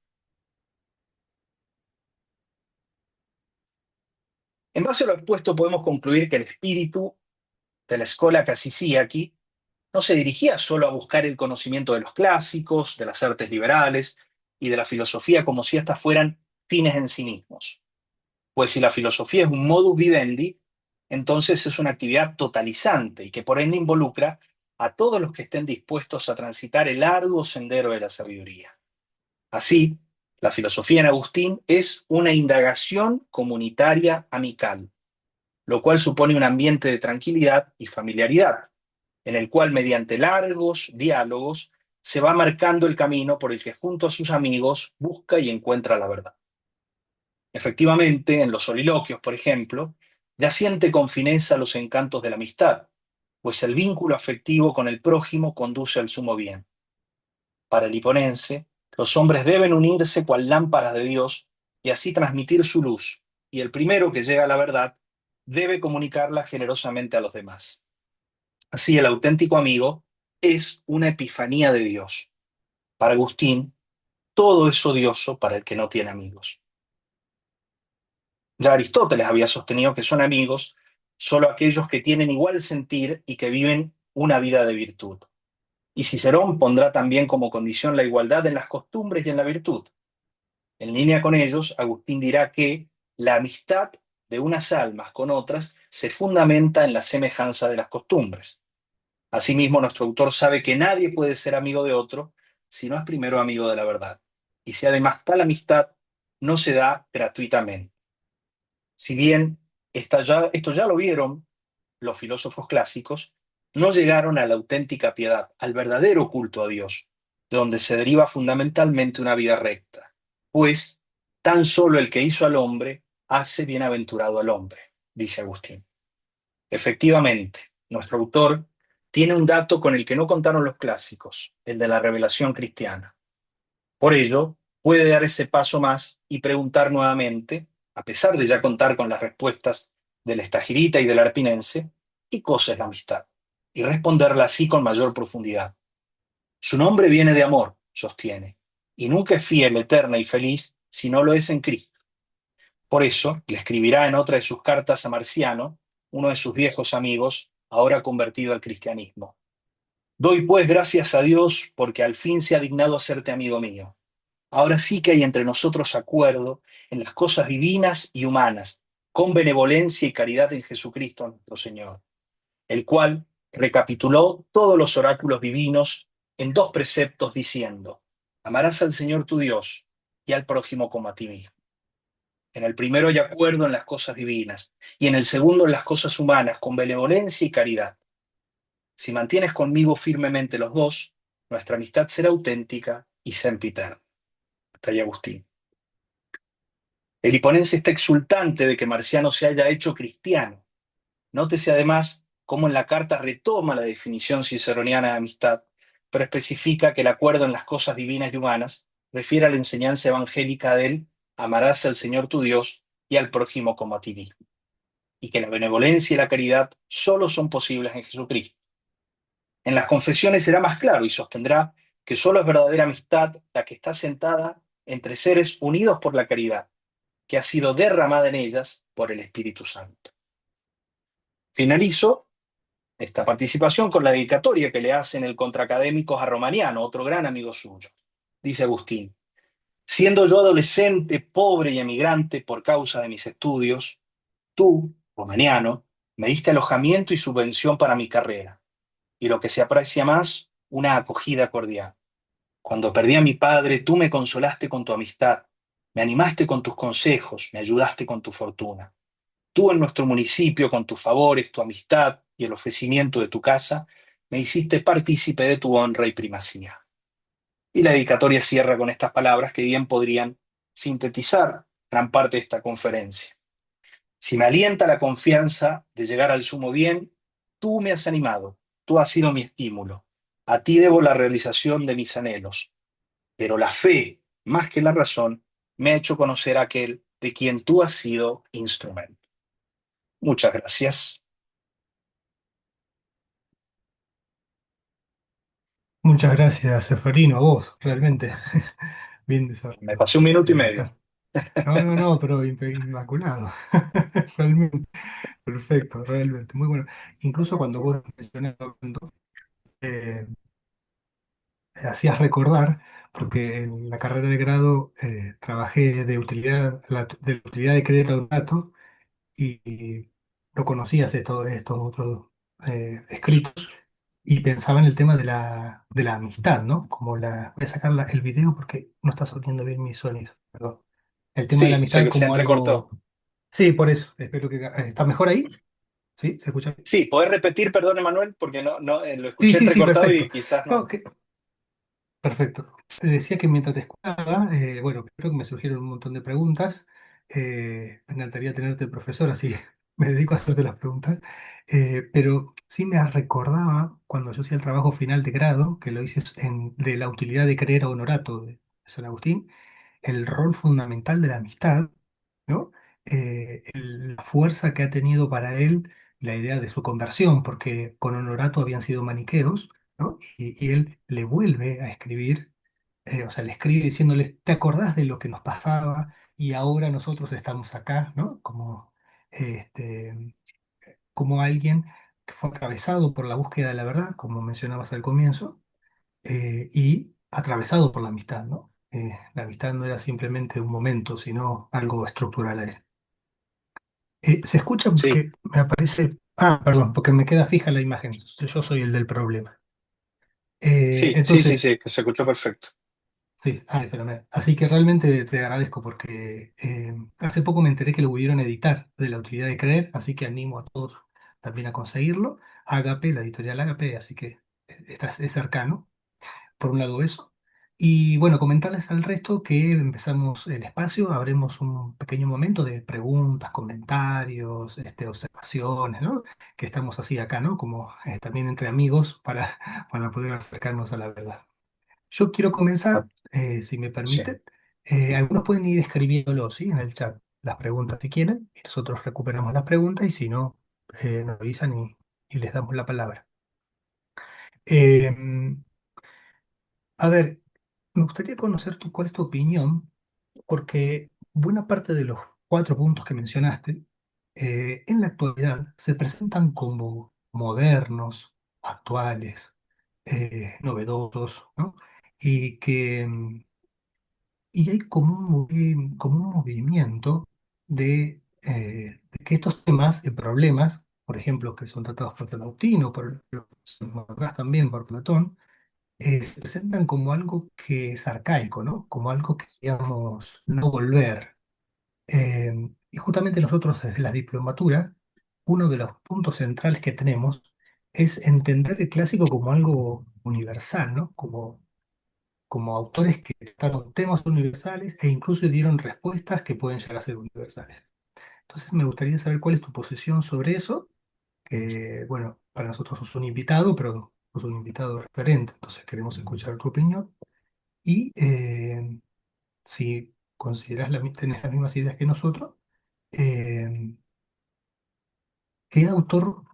S2: En base a lo expuesto podemos concluir que el espíritu de la Schola Cassissiacchi no se dirigía solo a buscar el conocimiento de los clásicos, de las artes liberales y de la filosofía como si éstas fueran fines en sí mismos. Pues si la filosofía es un modus vivendi, entonces es una actividad totalizante y que por ende involucra a todos los que estén dispuestos a transitar el arduo sendero de la sabiduría. Así, la filosofía en Agustín es una indagación comunitaria amical, lo cual supone un ambiente de tranquilidad y familiaridad, en el cual mediante largos diálogos se va marcando el camino por el que junto a sus amigos busca y encuentra la verdad. Efectivamente, en los soliloquios, por ejemplo, ya siente con fineza los encantos de la amistad, pues el vínculo afectivo con el prójimo conduce al sumo bien. Para el hiponense, los hombres deben unirse cual lámparas de Dios y así transmitir su luz, y el primero que llega a la verdad debe comunicarla generosamente a los demás. Así, el auténtico amigo es una epifanía de Dios. Para Agustín, todo es odioso para el que no tiene amigos. Ya Aristóteles había sostenido que son amigos solo aquellos que tienen igual sentir y que viven una vida de virtud. Y Cicerón pondrá también como condición la igualdad en las costumbres y en la virtud. En línea con ellos, Agustín dirá que la amistad de unas almas con otras se fundamenta en la semejanza de las costumbres. Asimismo, nuestro autor sabe que nadie puede ser amigo de otro si no es primero amigo de la verdad. Y si además tal amistad no se da gratuitamente. Si bien esto ya lo vieron los filósofos clásicos, no llegaron a la auténtica piedad, al verdadero culto a Dios, de donde se deriva fundamentalmente una vida recta. Pues tan solo el que hizo al hombre hace bienaventurado al hombre, dice Agustín. Efectivamente, nuestro autor tiene un dato con el que no contaron los clásicos, el de la revelación cristiana. Por ello, puede dar ese paso más y preguntar nuevamente, a pesar de ya contar con las respuestas del Estagirita y del Arpinense, ¿qué cosa es la amistad? Y responderla así con mayor profundidad. Su nombre viene de amor, sostiene, y nunca es fiel, eterna y feliz si no lo es en Cristo. Por eso, le escribirá en otra de sus cartas a Marciano, uno de sus viejos amigos, ahora convertido al cristianismo. Doy pues gracias a Dios porque al fin se ha dignado hacerte amigo mío. Ahora sí que hay entre nosotros acuerdo en las cosas divinas y humanas, con benevolencia y caridad en Jesucristo nuestro Señor, el cual recapituló todos los oráculos divinos en dos preceptos diciendo, amarás al Señor tu Dios y al prójimo como a ti mismo. En el primero hay acuerdo en las cosas divinas y en el segundo en las cosas humanas, con benevolencia y caridad. Si mantienes conmigo firmemente los dos, nuestra amistad será auténtica y sempiterna. Hasta ahí Agustín. El hiponense está exultante de que Marciano se haya hecho cristiano. Nótese además cómo en la carta retoma la definición ciceroniana de amistad, pero especifica que el acuerdo en las cosas divinas y humanas refiere a la enseñanza evangélica del amarás al Señor tu Dios y al prójimo como a ti mismo, y que la benevolencia y la caridad solo son posibles en Jesucristo. En las confesiones será más claro y sostendrá que solo es verdadera amistad la que está sentada entre seres unidos por la caridad, que ha sido derramada en ellas por el Espíritu Santo. Finalizo esta participación con la dedicatoria que le hacen el contraacadémico a Romaniano, otro gran amigo suyo. Dice Agustín, siendo yo adolescente, pobre y emigrante por causa de mis estudios, tú, Romaniano, me diste alojamiento y subvención para mi carrera, y lo que se aprecia más, una acogida cordial. Cuando perdí a mi padre, tú me consolaste con tu amistad, me animaste con tus consejos, me ayudaste con tu fortuna. Tú en nuestro municipio, con tus favores, tu amistad y el ofrecimiento de tu casa, me hiciste partícipe de tu honra y primacía. Y la dedicatoria cierra con estas palabras que bien podrían sintetizar gran parte de esta conferencia. Si me alienta la confianza de llegar al sumo bien, tú me has animado, tú has sido mi estímulo. A ti debo la realización de mis anhelos. Pero la fe, más que la razón, me ha hecho conocer a aquel de quien tú has sido instrumento. Muchas gracias.
S1: Muchas gracias, Seferino, a vos, realmente. Bien
S2: Me pasé un minuto y medio.
S1: redactado. No, no, no, pero inmaculado. Realmente, perfecto, realmente, muy bueno. Incluso cuando vos mencionaste, eh, hacías recordar, porque en la carrera de grado trabajé de utilidad, de la utilidad de crédito de un dato y no conocías estos otros escritos y pensaba en el tema de la amistad, ¿no? Como la, voy a sacar el video porque no está saliendo bien mi sonido, perdón. El tema de la
S2: Sí,
S1: amistad
S2: se
S1: como
S2: entrecortó.
S1: algo... Sí, por eso, espero que... ¿Está mejor ahí? ¿Sí? ¿Se escucha?
S2: Sí, ¿podés repetir, perdón, Emanuel? Porque lo
S1: Sí,
S2: escuché
S1: sí, sí,
S2: entrecortado
S1: perfecto.
S2: y quizás
S1: No,
S2: no.
S1: perfecto. Te decía que mientras te escuchaba, bueno, creo que me surgieron un montón de preguntas Me encantaría tenerte profesor, así me dedico a hacerte las preguntas. Pero sí me recordaba cuando yo hacía el trabajo final de grado, que lo hice de la utilidad de creer a Honorato de San Agustín, el rol fundamental de la amistad, ¿no? La fuerza que ha tenido para él la idea de su conversión, porque con Honorato habían sido maniqueos, ¿no? Y él le vuelve a escribir, o sea, le escribe diciéndole, ¿te acordás de lo que nos pasaba? Y ahora nosotros estamos acá, ¿no? Este, como alguien que fue atravesado por la búsqueda de la verdad, como mencionabas al comienzo, y atravesado por la amistad, ¿no? La amistad no era simplemente un momento, sino algo estructural a él. Se escucha
S2: Sí,
S1: porque me aparece, ah, perdón, porque me queda fija la imagen, yo soy el del problema.
S2: sí, sí, sí,
S1: Entonces,
S2: sí, que se escuchó perfecto.
S1: sí, ay, fenomenal. Así que realmente te agradezco porque hace poco me enteré que lo pudieron editar de la utilidad de creer, así que animo a todos también a conseguirlo. Agape, la editorial Agape, así que es cercano. Por un lado eso. Y bueno, comentarles al resto que empezamos el espacio, habremos un pequeño momento de preguntas, comentarios, observaciones, ¿no? Que estamos así acá, ¿no? Como también entre amigos para poder acercarnos a la verdad. Yo quiero
S2: Ah,
S1: comenzar, si me
S2: sí.
S1: permite. Algunos pueden ir escribiéndolo, ¿sí? En el chat, las preguntas si quieren, y nosotros recuperamos las preguntas y si no, nos avisan y les damos la palabra. Em, A ver, me gustaría conocer cuál es tu opinión, porque buena parte de los 4 puntos que mencionaste, en la actualidad se presentan como modernos, actuales, novedosos, ¿no? Y y hay como como un movimiento de que estos temas y problemas, por ejemplo, que son tratados por Plautina, atrás también por Platón, se presentan como algo que es arcaico, ¿no? Como algo que queríamos no volver. Y justamente nosotros desde la diplomatura, uno de los puntos centrales que tenemos es entender el clásico como algo universal, ¿no? Como autores que trataron temas universales e incluso dieron respuestas que pueden llegar a ser universales. Entonces me gustaría saber cuál es tu posición sobre eso, que bueno, para nosotros sos un invitado, pero sos un invitado referente, entonces queremos escuchar tu opinión. Y si consideras tenés las mismas ideas que nosotros, eh, ¿qué autor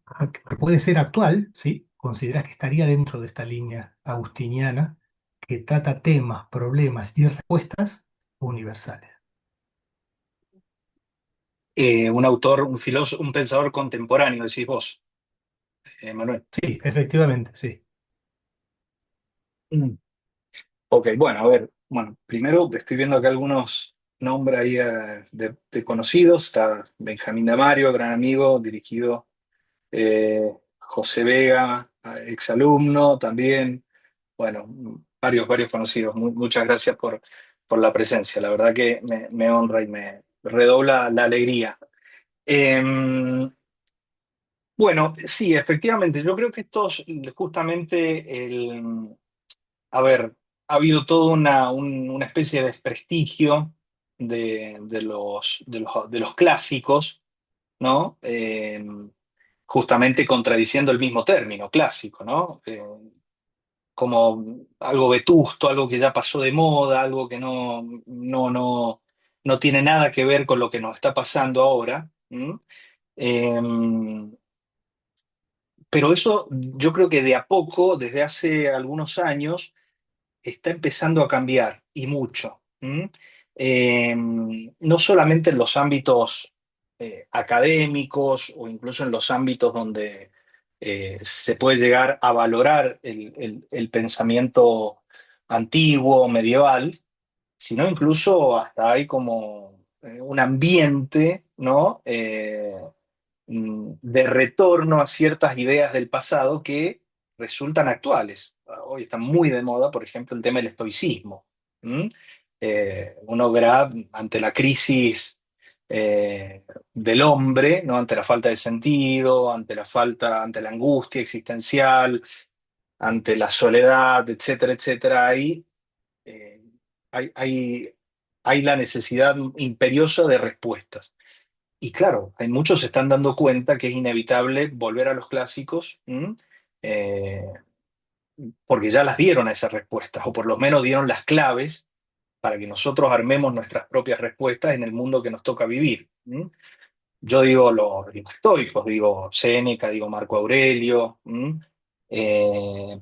S1: que puede ser actual, ¿sí? Consideras que estaría dentro de esta línea agustiniana que trata temas, problemas y respuestas universales?
S2: Un autor, un filósofo, un pensador contemporáneo, decís vos, Manuel.
S1: Sí, efectivamente, sí.
S2: Mm. Ok, bueno, a ver, bueno, primero estoy viendo acá algunos nombres ahí de conocidos. Está Benjamín Damario, gran amigo, dirigido José Vega, exalumno también. Bueno, varios conocidos. Muchas gracias por la presencia. La verdad que me honra y me redobla la alegría. Eh, bueno, sí, efectivamente, yo creo que estos, justamente, a ver, ha habido toda una especie de desprestigio de los clásicos, ¿no? Justamente contradiciendo el mismo término, clásico, ¿no? Como algo vetusto, algo que ya pasó de moda, algo que no tiene nada que ver con lo que nos está pasando ahora. ¿M? Eh, pero eso yo creo que de a poco, desde hace algunos años, está empezando a cambiar y mucho. ¿M? No solamente en los ámbitos académicos o incluso en los ámbitos donde se puede llegar a valorar el pensamiento antiguo, medieval, sino incluso hasta hay como un ambiente, ¿no? De retorno a ciertas ideas del pasado que resultan actuales. Hoy está muy de moda, por ejemplo, el tema del estoicismo. ¿M? Uno verá ante la crisis del hombre, ¿no? Ante la falta de sentido, ante la angustia existencial, ante la soledad, etcétera, etcétera, eh, hay hay la necesidad imperiosa de respuestas. Y claro, hay muchos se están dando cuenta que es inevitable volver a los clásicos, ¿m? Eh, porque ya las dieron a esas respuestas, o por lo menos dieron las claves para que nosotros armemos nuestras propias respuestas en el mundo que nos toca vivir. ¿M? Yo digo los estoicos, digo Séneca, digo Marco Aurelio, ¿m?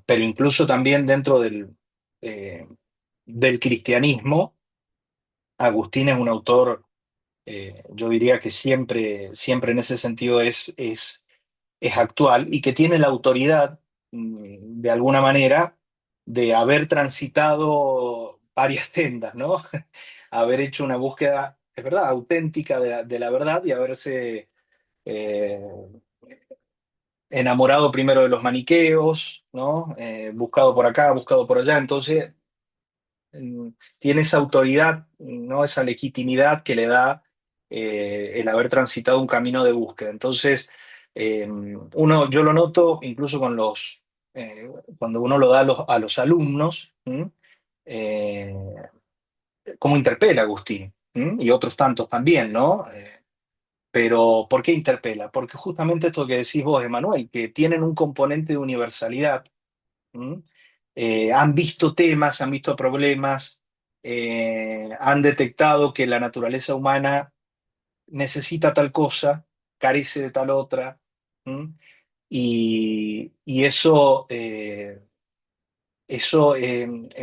S2: Pero incluso también dentro eh, del cristianismo, Agustín es un autor, yo diría que siempre en ese sentido es actual y que tiene la autoridad, de alguna manera, de haber transitado varias sendas, ¿no? Haber hecho una búsqueda, es verdad, auténtica de la verdad y haberse eh, enamorado primero de los maniqueos, ¿no? Buscado por acá, buscado por allá. Entonces, mm, tiene esa autoridad, ¿no? Esa legitimidad que le da el haber transitado un camino de búsqueda. Entonces, yo lo noto incluso eh, cuando uno lo da a los alumnos, ¿m? Eh, cómo interpela a Agustín, ¿m? Y otros tantos también, ¿no? Pero ¿por qué interpela? Porque justamente esto que decís vos, Emanuel, que tienen un componente de universalidad. ¿Mm? Han visto temas, han visto problemas, han detectado que la naturaleza humana necesita tal cosa, carece de tal otra, ¿m? Y eso en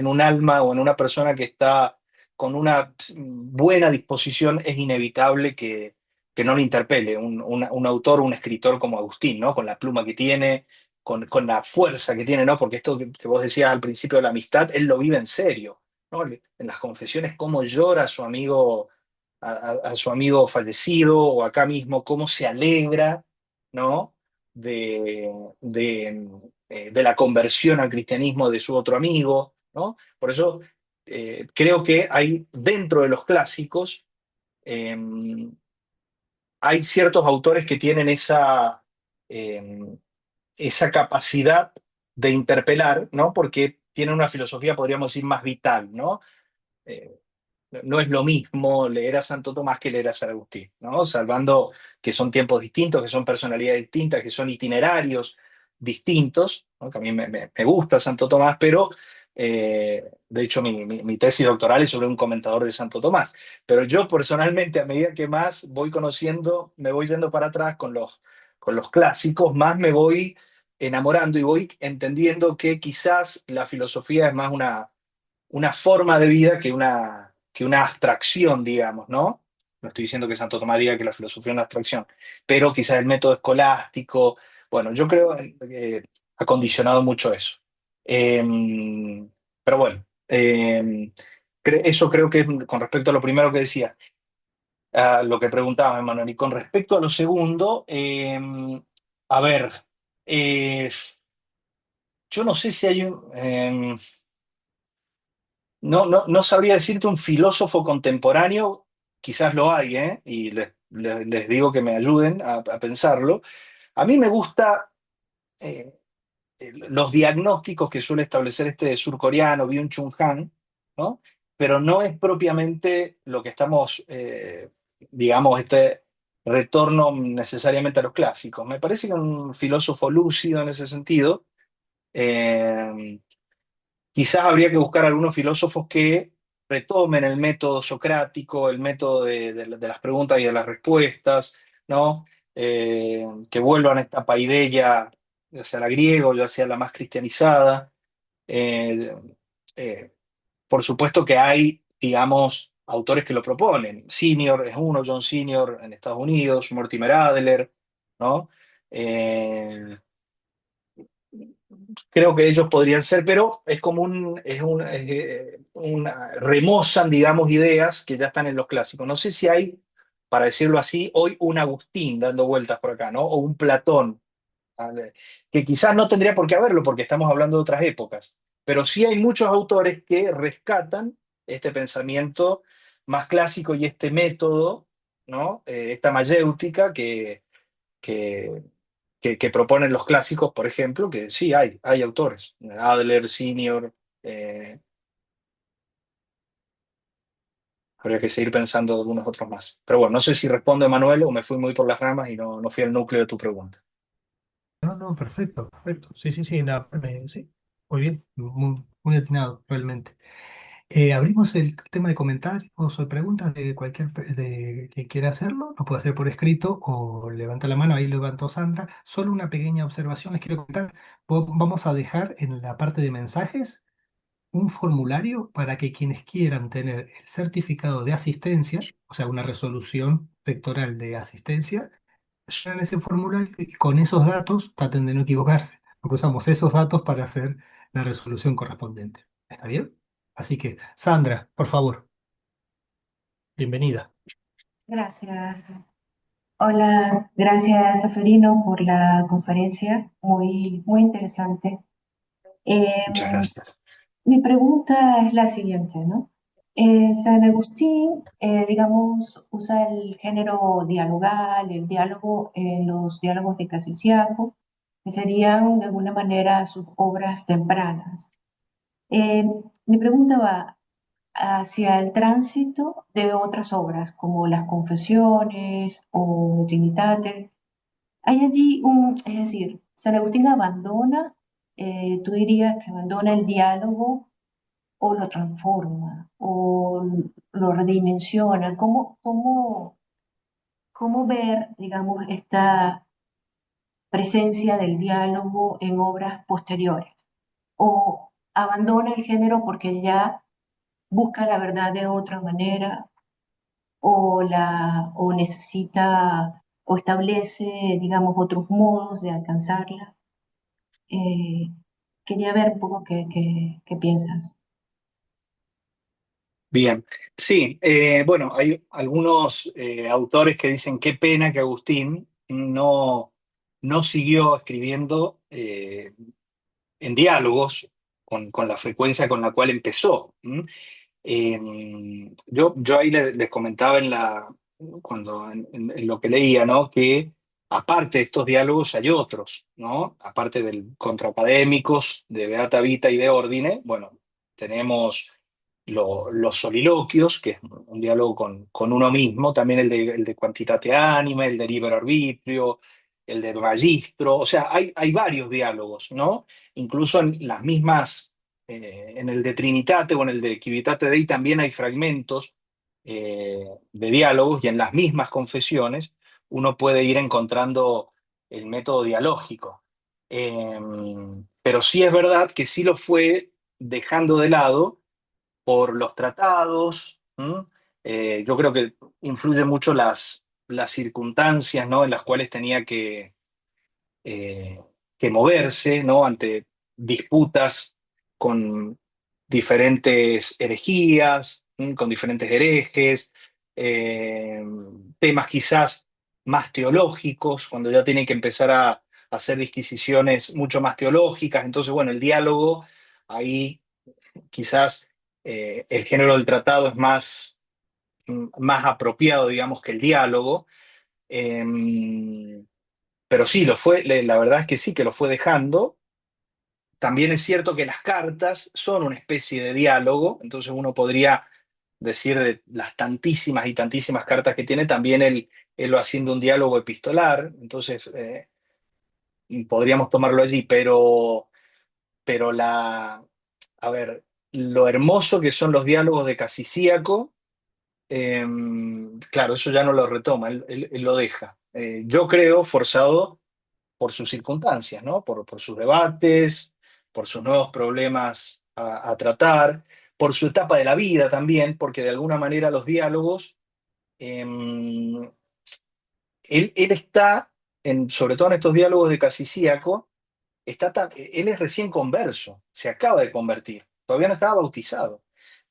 S2: un alma o en una persona que está con una buena disposición es inevitable que no le interpele un autor, un escritor como Agustín, ¿no? Con la pluma que tiene, con la fuerza que tiene, ¿no? Porque esto que vos decías al principio de la amistad, él lo vive en serio, ¿no? En las confesiones, cómo llora a su amigo, a su amigo fallecido, o acá mismo, cómo se alegra, ¿no? De, de, de la conversión al cristianismo de su otro amigo, ¿no? Por eso creo que hay dentro de los clásicos, eh, hay ciertos autores que tienen eh, esa capacidad de interpelar, ¿no? Porque tienen una filosofía, podríamos decir, más vital, ¿no? Eh, no es lo mismo leer a Santo Tomás que leer a San Agustín, ¿no? Salvando que son tiempos distintos, que son personalidades distintas, que son itinerarios distintos, ¿no? Que a mí me gusta Santo Tomás, pero de hecho mi tesis doctoral es sobre un comentador de Santo Tomás. Pero yo personalmente, a medida que más voy conociendo, me voy yendo para atrás con los clásicos, más me voy enamorando y voy entendiendo que quizás la filosofía es más una forma de vida que una abstracción, digamos, ¿no? No estoy diciendo que Santo Tomás diga que la filosofía es una abstracción, pero quizás el método escolástico, bueno, yo creo que ha condicionado mucho eso. Eh, pero bueno, eso creo que es con respecto a lo primero que decía, a lo que preguntaba Manuel. Y con respecto a lo segundo, a ver, eh, yo no sé si hay no sabría decirte un filósofo contemporáneo, quizás lo hay, ¿eh? Y les digo que me ayuden a pensarlo. A mí me gusta los diagnósticos que suele establecer este surcoreano, Byung-Chul Han, ¿no? Pero no es propiamente lo que estamos, digamos, este retorno necesariamente a los clásicos. Me parece que un filósofo lúcido en ese sentido. Eh, Quizás habría que buscar algunos filósofos que retomen el método socrático, el método de las preguntas y de las respuestas, ¿no? Que vuelvan a esta paideia, ya sea la griega o ya sea la más cristianizada. Eh, eh, por supuesto que hay, digamos, autores que lo proponen. Senior es uno, John Senior en Estados Unidos, Mortimer Adler, ¿no? Eh, Creo que ellos podrían ser, pero es como remozan, digamos, ideas que ya están en los clásicos. No sé si hay, para decirlo así, hoy un Agustín dando vueltas por acá, ¿no? O un Platón, ¿vale? Que quizás no tendría por qué haberlo porque estamos hablando de otras épocas, pero sí hay muchos autores que rescatan este pensamiento más clásico y este método, ¿no? Esta mayéutica que, que proponen los clásicos, por ejemplo, que sí hay autores, Adler, Senior, eh, Habría que seguir pensando de algunos otros más. Pero bueno, no sé si responde Manuel o me fui muy por las ramas y no fui al núcleo de tu pregunta.
S1: No, no, perfecto, perfecto. Sí, sí, sí, sí. Muy bien, muy, muy atinado, realmente. Abrimos el tema de comentarios o preguntas de de que quiera hacerlo. Lo puede hacer por escrito o levanta la mano. Ahí levantó Sandra. Solo una pequeña observación les quiero comentar. Vamos a dejar en la parte de mensajes un formulario para que quienes quieran tener el certificado de asistencia, o sea, una resolución pectoral de asistencia, llenan ese formulario y con esos datos traten de no equivocarse, porque usamos esos datos para hacer la resolución correspondiente. ¿Está bien? Así que, Sandra, por favor, bienvenida.
S3: Gracias. Hola, gracias, Seferino, por la conferencia, muy interesante.
S2: Muchas
S3: Em,
S2: gracias.
S3: Mi pregunta es la siguiente, ¿no? San Agustín, digamos, usa el género dialogal, el diálogo en los diálogos de Casiciaco, que serían de alguna manera sus obras tempranas. Mi pregunta va hacia el tránsito de otras obras, como las Confesiones o Trinitate. Hay allí es decir, San Agustín abandona, tú dirías que abandona el diálogo o lo transforma o lo redimensiona. ¿Cómo ver, digamos, esta presencia del diálogo en obras posteriores? ¿O abandona el género porque ya busca la verdad de otra manera o necesita o establece, digamos, otros modos de alcanzarla? Eh, Quería ver un poco qué piensas.
S2: Bien, sí, bueno, hay algunos autores que dicen qué pena que Agustín no siguió escribiendo en diálogos con la frecuencia con la cual empezó. ¿M? Yo ahí les comentaba en lo que leía, ¿no? Que aparte de estos diálogos hay otros, ¿no? Aparte del contraacadémicos, de Beata Vita y de Ordine, bueno, tenemos los soliloquios, que es un diálogo con uno mismo, también el de Quantitate Anima, el de Libero Arbitrio, el de Magistro, o sea, hay varios diálogos, ¿no? Incluso en las mismas en el de Trinitate o en el de Civitate Dei también hay fragmentos de diálogos y en las mismas confesiones uno puede ir encontrando el método dialógico. Eh, pero sí es verdad que sí lo fue dejando de lado por los tratados. ¿M? Yo creo que influye mucho las circunstancias, ¿no? En las cuales tenía eh, que moverse, ¿no? Ante disputas con diferentes herejías, con diferentes herejes, eh, temas quizás más teológicos, cuando ya tienen que empezar a hacer disquisiciones mucho más teológicas. Entonces, bueno, el diálogo, ahí quizás el género del tratado es más apropiado, digamos, que el diálogo. Eh, pero sí, la verdad es que sí, que lo fue dejando. También es cierto que las cartas son una especie de diálogo, entonces uno podría decir de las tantísimas y tantísimas cartas que tiene, también él va haciendo un diálogo epistolar, entonces podríamos tomarlo allí, pero a ver, lo hermoso que son los diálogos de Casicíaco, eh, claro, eso ya no lo retoma, él lo deja. Yo creo forzado por sus circunstancias, ¿no? Por sus debates, por sus nuevos problemas a tratar, por su etapa de la vida también, porque de alguna manera los diálogos, eh, él está, sobre todo en estos diálogos de Casicíaco, él es recién converso, se acaba de convertir, todavía no estaba bautizado.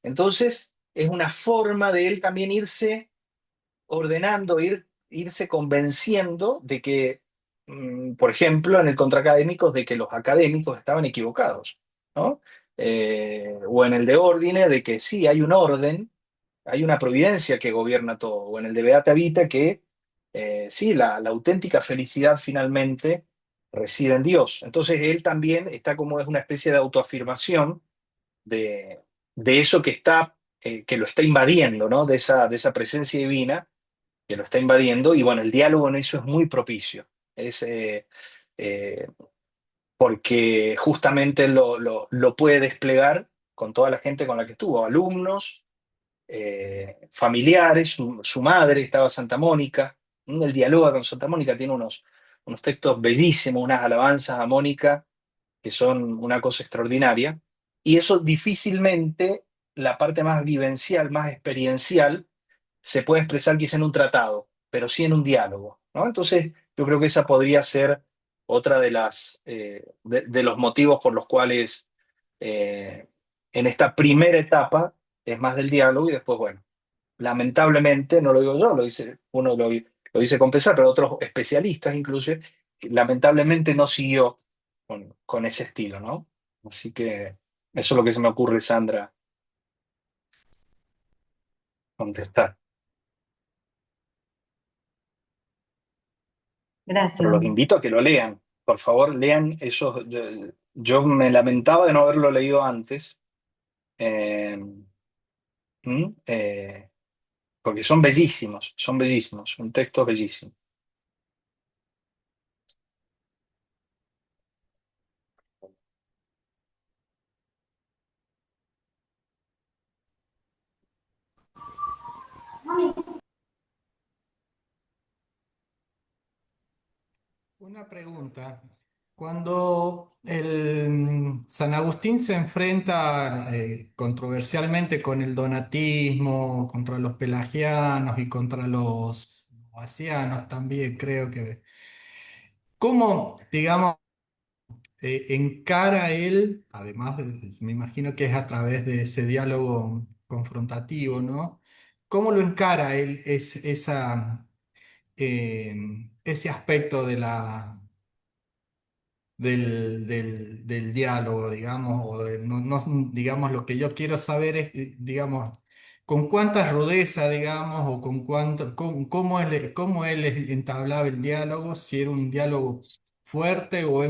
S2: Entonces, es una forma de él también irse ordenando, irse convenciendo de que, por ejemplo, en el contraacadémicos, de que los académicos estaban equivocados, ¿no? O en el de Ordine, de que sí, hay un orden, hay una providencia que gobierna todo, o en el de Beata Vita, que sí, la auténtica felicidad finalmente reside en Dios. Entonces él también está como es una especie de autoafirmación de, de eso que está que lo está invadiendo, ¿no? De esa presencia divina que lo está invadiendo, y bueno, el diálogo en eso es muy propicio. Es, eh, porque justamente lo puede desplegar con toda la gente con la que estuvo, alumnos, familiares, su madre estaba Santa Mónica, él dialoga con Santa Mónica, tiene unos textos bellísimos, unas alabanzas a Mónica que son una cosa extraordinaria, y eso difícilmente, la parte más vivencial, más experiencial, se puede expresar quizá en un tratado, pero sí en un diálogo, ¿no? Entonces, yo creo que esa podría ser otra de de los motivos por los cuales en esta primera etapa es más del diálogo, y después, bueno, lamentablemente, no lo digo yo, lo dice con pesar, pero otros especialistas incluso, lamentablemente no siguió con ese estilo, ¿no? Así que eso es lo que se me ocurre, Sandra, contestar. Pero
S3: Gracias.
S2: los invito a que lo lean. Por favor, lean esos. Yo me lamentaba de no haberlo leído antes, eh, eh, porque son bellísimos, son textos bellísimos.
S1: Una pregunta. Cuando el San Agustín se enfrenta controversialmente con el donatismo, contra los pelagianos y contra los novacianos también, creo que, ¿cómo, digamos, encara él, además, me imagino que es a través de ese diálogo confrontativo, ¿no? ¿Cómo lo encara él ese aspecto de del diálogo, digamos, digamos, lo que yo quiero saber es, digamos, con cuánta rudeza, digamos, o con cuánto, cómo él entablaba el diálogo, si era un diálogo fuerte o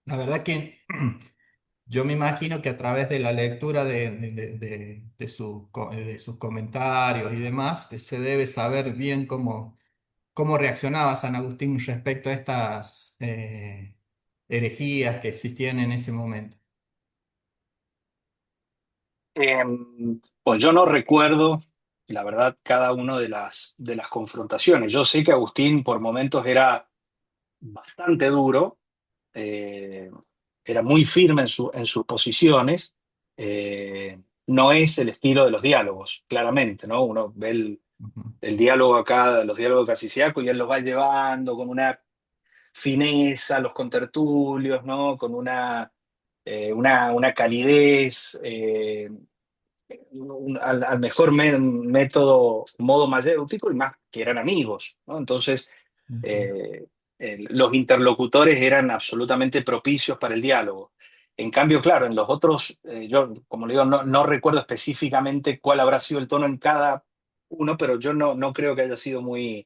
S1: la verdad que yo me imagino que a través de la lectura de sus comentarios y demás, se debe saber bien cómo reaccionaba San Agustín respecto a estas herejías que existían en ese momento.
S2: Pues yo no recuerdo, la verdad, cada una de las confrontaciones. Yo sé que Agustín por momentos era bastante duro, eh, era muy firme en sus posiciones. No es el estilo de los diálogos, claramente, ¿no? Uno ve
S1: Ujú,
S2: el diálogo acá, los diálogos casiciacos, y él los va llevando con una fineza, los contertulios, ¿no? Con una calidez, al mejor método, modo mayéutico, y más que eran amigos, ¿no? Entonces,
S1: ujú,
S2: eh, los interlocutores eran absolutamente propicios para el diálogo. En cambio, claro, en los otros, yo, como le digo, no recuerdo específicamente cuál habrá sido el tono en cada uno, pero yo no creo que haya sido muy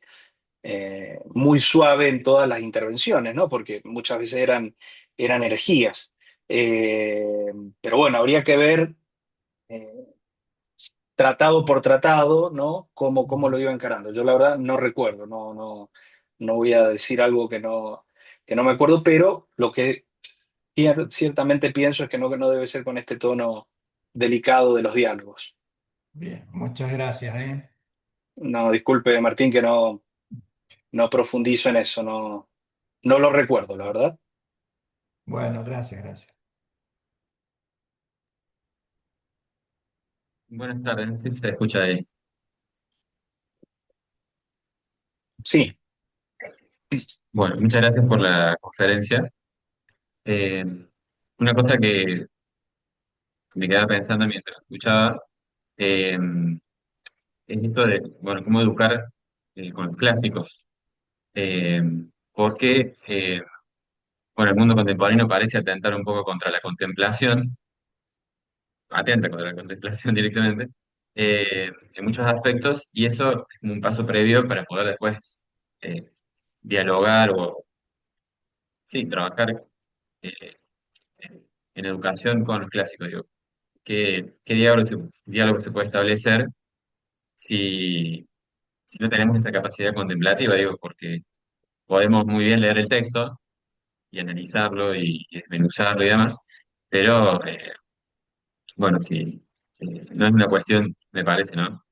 S2: suave en todas las intervenciones, ¿no? Porque muchas veces eran herejías. Eh, pero bueno, habría que ver eh, tratado por tratado, ¿no? Cómo
S1: ujú.
S2: lo iba encarando. Yo la verdad no recuerdo, no voy a decir algo que no me acuerdo, pero lo que ciertamente pienso es que no debe ser con este tono delicado de los diálogos.
S1: Bien, muchas gracias, ¿eh?
S2: No, disculpe, Martín, que no profundizo en eso, no lo recuerdo, la verdad.
S1: Bueno, gracias, gracias.
S4: Buenas tardes, no sé si se escucha ahí.
S2: Sí.
S4: Bueno, muchas gracias por la conferencia. Eh, una cosa que me quedaba pensando mientras escuchaba eh, es esto de, bueno, cómo educar con los clásicos. Eh, porque, bueno, el mundo contemporáneo parece atentar un poco contra la contemplación, atenta contra la contemplación directamente, en muchos aspectos, y eso es como un paso previo para poder después eh, dialogar o, sí, trabajar. eh, en educación con los clásicos, digo. qué diálogo se puede establecer si, si no tenemos esa capacidad contemplativa, digo, porque podemos muy bien leer el texto y analizarlo y desmenuzarlo y demás, pero bueno, sí, no es una cuestión, me parece, ¿no?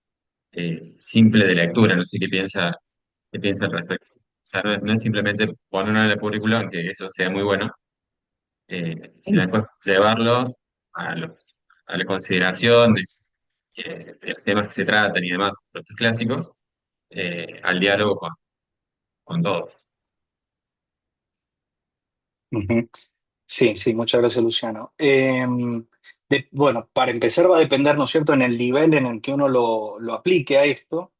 S4: Simple de lectura, no sé qué piensa al respecto. O sea, no es simplemente ponerlo en el currículum, aunque eso sea muy bueno, sino después llevarlo a a la consideración de los temas que se tratan y demás, los clásicos, al diálogo con todos.
S2: Ujú. Sí, sí, muchas gracias, Luciano. Bueno, para empezar va a depender, ¿no es cierto?, en el nivel en el que uno lo aplique a esto.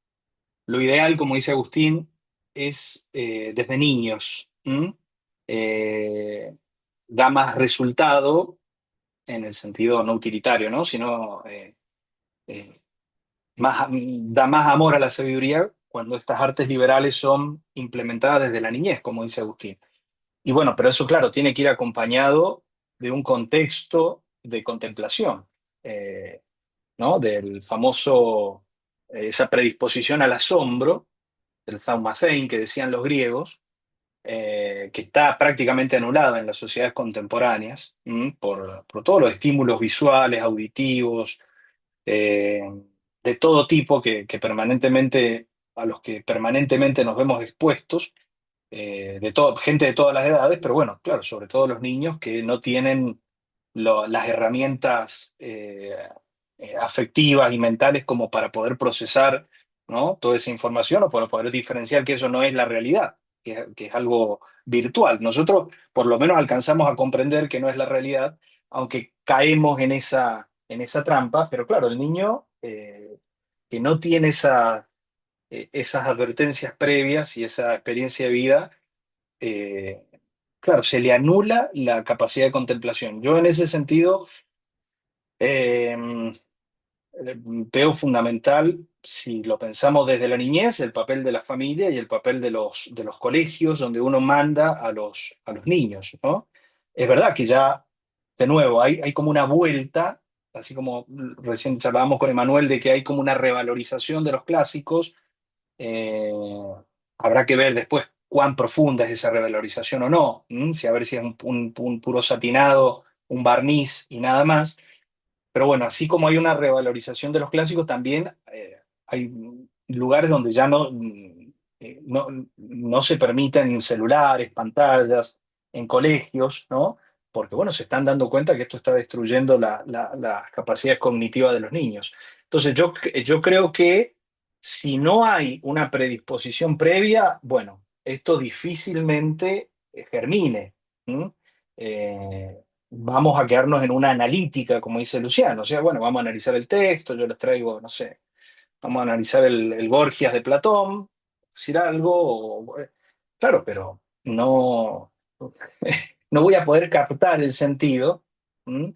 S2: Lo ideal, como dice Agustín, es desde niños. ¿M? Eh, Da más resultado en el sentido no utilitario, ¿no? Sino eh, da más amor a la sabiduría cuando estas artes liberales son implementadas desde la niñez, como dice Agustín. Y bueno, pero eso, claro, tiene que ir acompañado de un contexto de contemplación, eh, ¿no? Del famoso, esa predisposición al asombro, el thaumazein que decían los griegos, que está prácticamente anulada en las sociedades contemporáneas, por todos los estímulos visuales, auditivos, eh, de todo tipo que permanentemente, a los que permanentemente nos vemos expuestos, gente de todas las edades, pero bueno, claro, sobre todo los niños que no tienen las herramientas afectivas y mentales como para poder procesar, ¿no?, toda esa información o para poder diferenciar que eso no es la realidad, que es algo virtual. Nosotros por lo menos alcanzamos a comprender que no es la realidad, aunque caemos en esa trampa, pero claro, el niño que no tiene esas advertencias previas y esa experiencia de vida, eh, claro, se le anula la capacidad de contemplación. Yo en ese sentido eh, veo fundamental, si lo pensamos desde la niñez, el papel de la familia y el papel de los colegios donde uno manda a los niños, ¿no? Es verdad que ya, de nuevo, hay como una vuelta, así como recién charlábamos con Emanuel, de que hay como una revalorización de los clásicos. eh, Habrá que ver después cuán profunda es esa revalorización o no, si a ver si es un puro satinado, un barniz y nada más. Pero bueno, así como hay una revalorización de los clásicos, también hay lugares donde ya no se permiten celulares, pantallas, en colegios, ¿no? Porque bueno, se están dando cuenta que esto está destruyendo las capacidades cognitivas de los niños. Entonces yo creo que si no hay una predisposición previa, bueno, esto difícilmente germine. ¿M? Vamos a quedarnos en una analítica, como dice Luciano. O sea, bueno, vamos a analizar el texto, yo les traigo, no sé, vamos a analizar el Gorgias de Platón, decir algo, claro, pero no, no voy a poder captar el sentido, ¿m?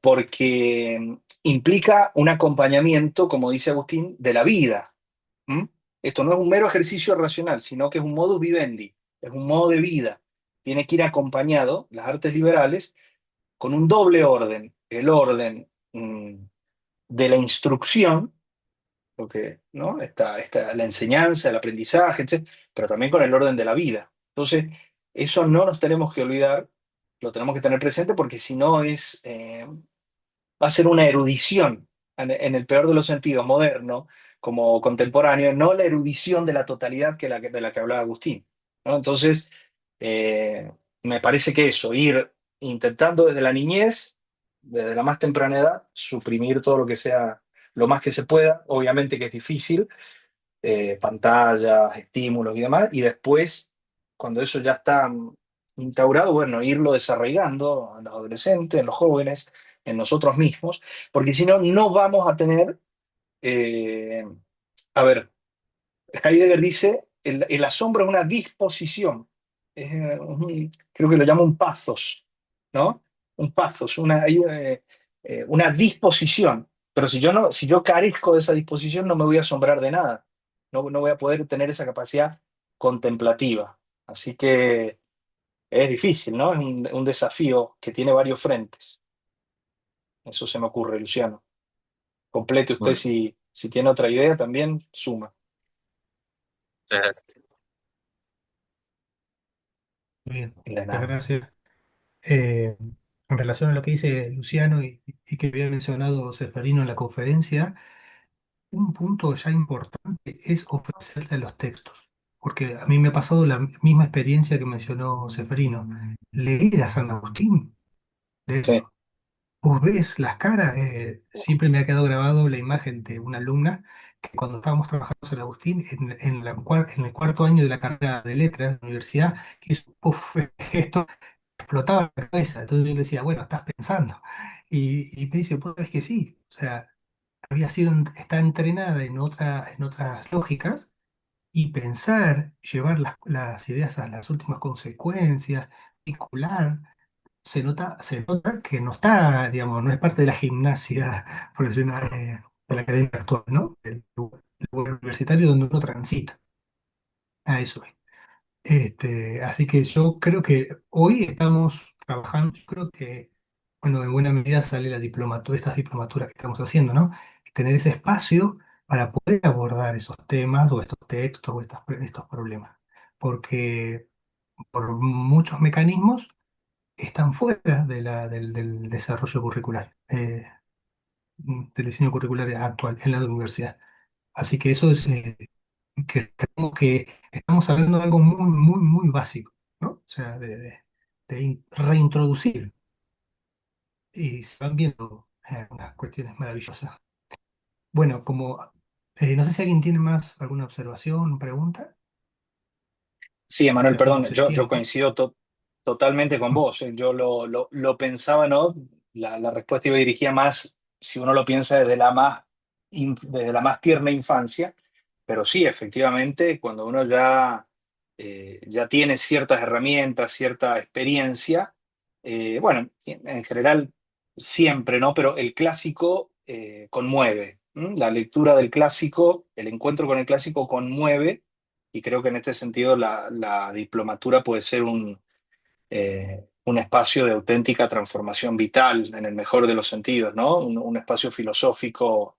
S2: Porque implica un acompañamiento, como dice Agustín, de la vida. ¿M? Esto no es un mero ejercicio racional, sino que es un modus vivendi, es un modo de vida. Tiene que ir acompañado, las artes liberales, con un doble orden, el orden de la instrucción, porque ¿no? Está la enseñanza, el aprendizaje, etc., pero también con el orden de la vida. Entonces, eso no nos tenemos que olvidar, lo tenemos que tener presente porque si no va a ser una erudición, en el peor de los sentidos, moderno, como contemporáneo, no la erudición de la totalidad de la que hablaba Agustín, ¿no? Entonces, me parece que eso, ir intentando desde la niñez, desde la más temprana edad, suprimir todo lo que sea, lo más que se pueda, obviamente que es difícil, pantallas, estímulos y demás, y después, cuando eso ya está instaurado, bueno, irlo desarraigando en los adolescentes, en los jóvenes, en nosotros mismos, porque si no, no vamos a tener, eh, a ver, Heidegger dice, el asombro es una disposición, creo que lo llama un pathos, ¿no? Un pathos, una disposición. Pero si yo, no, si yo carezco de esa disposición, no me voy a asombrar de nada. No voy a poder tener esa capacidad contemplativa. Así que es difícil, ¿no? Es un desafío que tiene varios frentes. Eso se me ocurre, Luciano. Complete usted
S4: Bueno,
S2: si tiene otra idea también, suma.
S4: muchas gracias.
S1: Muy bien,
S2: De
S1: muchas
S2: nada.
S1: gracias. En relación a lo que dice Luciano y que había mencionado Ceferino en la conferencia, un punto ya importante es ofrecerle los textos, porque a mí me ha pasado la misma experiencia que mencionó Ceferino. Leer a San Agustín,
S2: Sí,
S1: leerlo. Vos ves las caras, siempre me ha quedado grabado la imagen de una alumna que cuando estábamos trabajando en San Agustín, en el cuarto año de la carrera de letras de la universidad, que hizo, uf, esto explotaba la cabeza. Entonces yo le decía, bueno, estás pensando. Y me dice, pues es que sí. O sea, había sido, está entrenada en otras lógicas y pensar, llevar las ideas a las últimas consecuencias, vincular, se nota que no está, digamos, no es parte de la gimnasia profesional de la academia actual, ¿no? El lugar universitario donde uno transita. A eso es. Así que yo creo que hoy estamos trabajando, yo creo que, bueno, en buena medida sale la diplomatura, estas diplomaturas que estamos haciendo, ¿no? Tener ese espacio para poder abordar esos temas o estos textos o estos problemas. Porque por muchos mecanismos están fuera del desarrollo curricular, del diseño curricular actual en la universidad. Así que eso es, que creemos que estamos hablando de algo muy, muy, muy básico, ¿no? O sea, reintroducir y se van viendo unas cuestiones maravillosas. Bueno, no sé si alguien tiene más alguna observación, pregunta,
S2: sí,
S1: o si
S2: Emanuel, perdón,
S1: hacemos el
S2: yo
S1: tiempo.
S2: coincido totalmente con vos. Yo lo pensaba, ¿no? La respuesta iba dirigida más, si uno lo piensa desde desde la más tierna infancia, pero sí, efectivamente, cuando uno ya tiene ciertas herramientas, cierta experiencia, bueno, en general siempre, ¿no? Pero el clásico conmueve. ¿M? La lectura del clásico, el encuentro con el clásico conmueve y creo que en este sentido la diplomatura puede ser un espacio de auténtica transformación vital, en el mejor de los sentidos, ¿no? Un espacio filosófico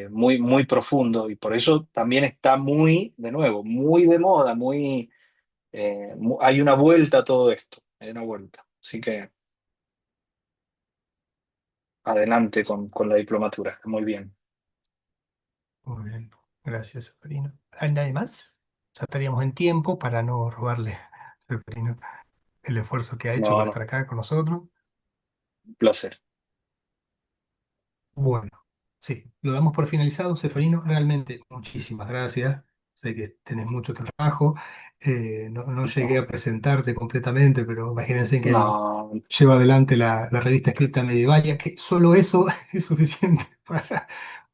S2: muy, muy profundo y por eso también está muy, de nuevo, muy de moda, hay una vuelta a todo esto, hay una vuelta. Así que adelante con la diplomatura, está muy bien.
S1: Muy bien, gracias, Seferino. ¿Hay nadie más? Ya estaríamos en tiempo para no robarle a Seferino el esfuerzo que ha hecho
S2: No,
S1: por
S2: no,
S1: estar acá con nosotros.
S2: un placer.
S1: Bueno, sí, lo damos por finalizado, Seferino. Realmente, muchísimas gracias. Sé que tenés mucho trabajo. No llegué a presentarte completamente, pero imagínense que él
S2: No,
S1: lleva adelante la revista escrita Medievalia, que solo eso es suficiente para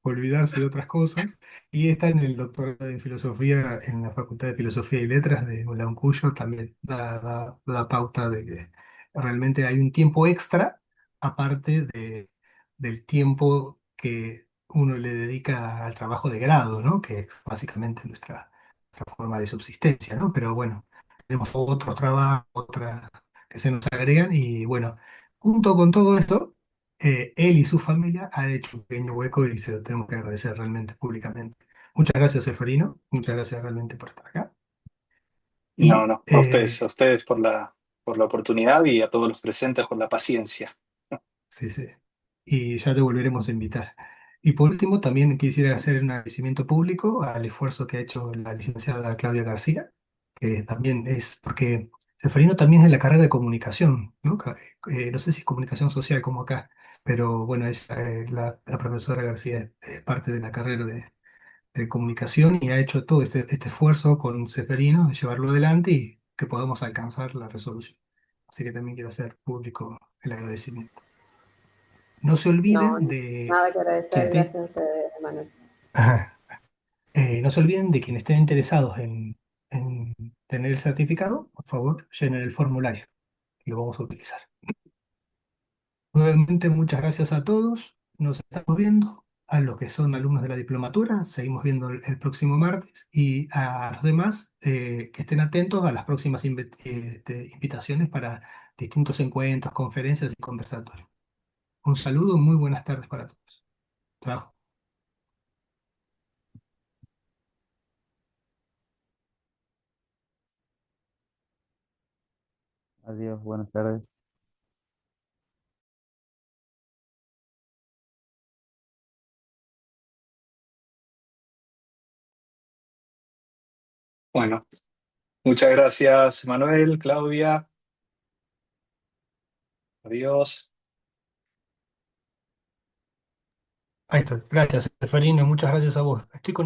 S1: olvidarse de otras cosas. Y está en el doctorado en filosofía en la Facultad de Filosofía y Letras de Cuyo, también da pauta de que realmente hay un tiempo extra, aparte del tiempo que uno le dedica al trabajo de grado, ¿no? Que es básicamente nuestra forma de subsistencia, ¿no? Pero bueno, tenemos otros trabajos, otras que se nos agregan y bueno, junto con todo esto, él y su familia han hecho un pequeño hueco y se lo tenemos que agradecer realmente públicamente. Muchas gracias, Seferino. Muchas gracias realmente por estar acá.
S2: no,
S1: Y
S2: no, a ustedes por la oportunidad y a todos los presentes por la paciencia.
S1: sí, sí. Y ya te volveremos a invitar. Y por último, también quisiera hacer un agradecimiento público al esfuerzo que ha hecho la licenciada Claudia García, que también es, porque Seferino también es en la carrera de comunicación, ¿no? No sé si es comunicación social como acá, pero bueno, la profesora García es parte de la carrera de comunicación y ha hecho todo este esfuerzo con Seferino de llevarlo adelante y que podamos alcanzar la resolución. Así que también quiero hacer público el agradecimiento. No se
S5: No,
S1: olviden de
S5: nada que
S1: quienes
S5: agradecer,
S1: estén,
S5: gracias a ustedes, Manuel.
S1: ajá, no se olviden de quienes estén interesados en tener el certificado, por favor, llenen el formulario que lo vamos a utilizar. Nuevamente, muchas gracias a todos. Nos estamos viendo. A los que son alumnos de la diplomatura, seguimos viendo el próximo martes. Y a los demás, que estén atentos a las próximas invitaciones para distintos encuentros, conferencias y conversatorios. Un saludo y muy buenas tardes para todos. Chao.
S5: Adiós, buenas tardes.
S2: Bueno, muchas gracias, Manuel, Claudia. Adiós.
S1: Ahí estoy. Gracias, Seferino. Muchas gracias a vos. Estoy con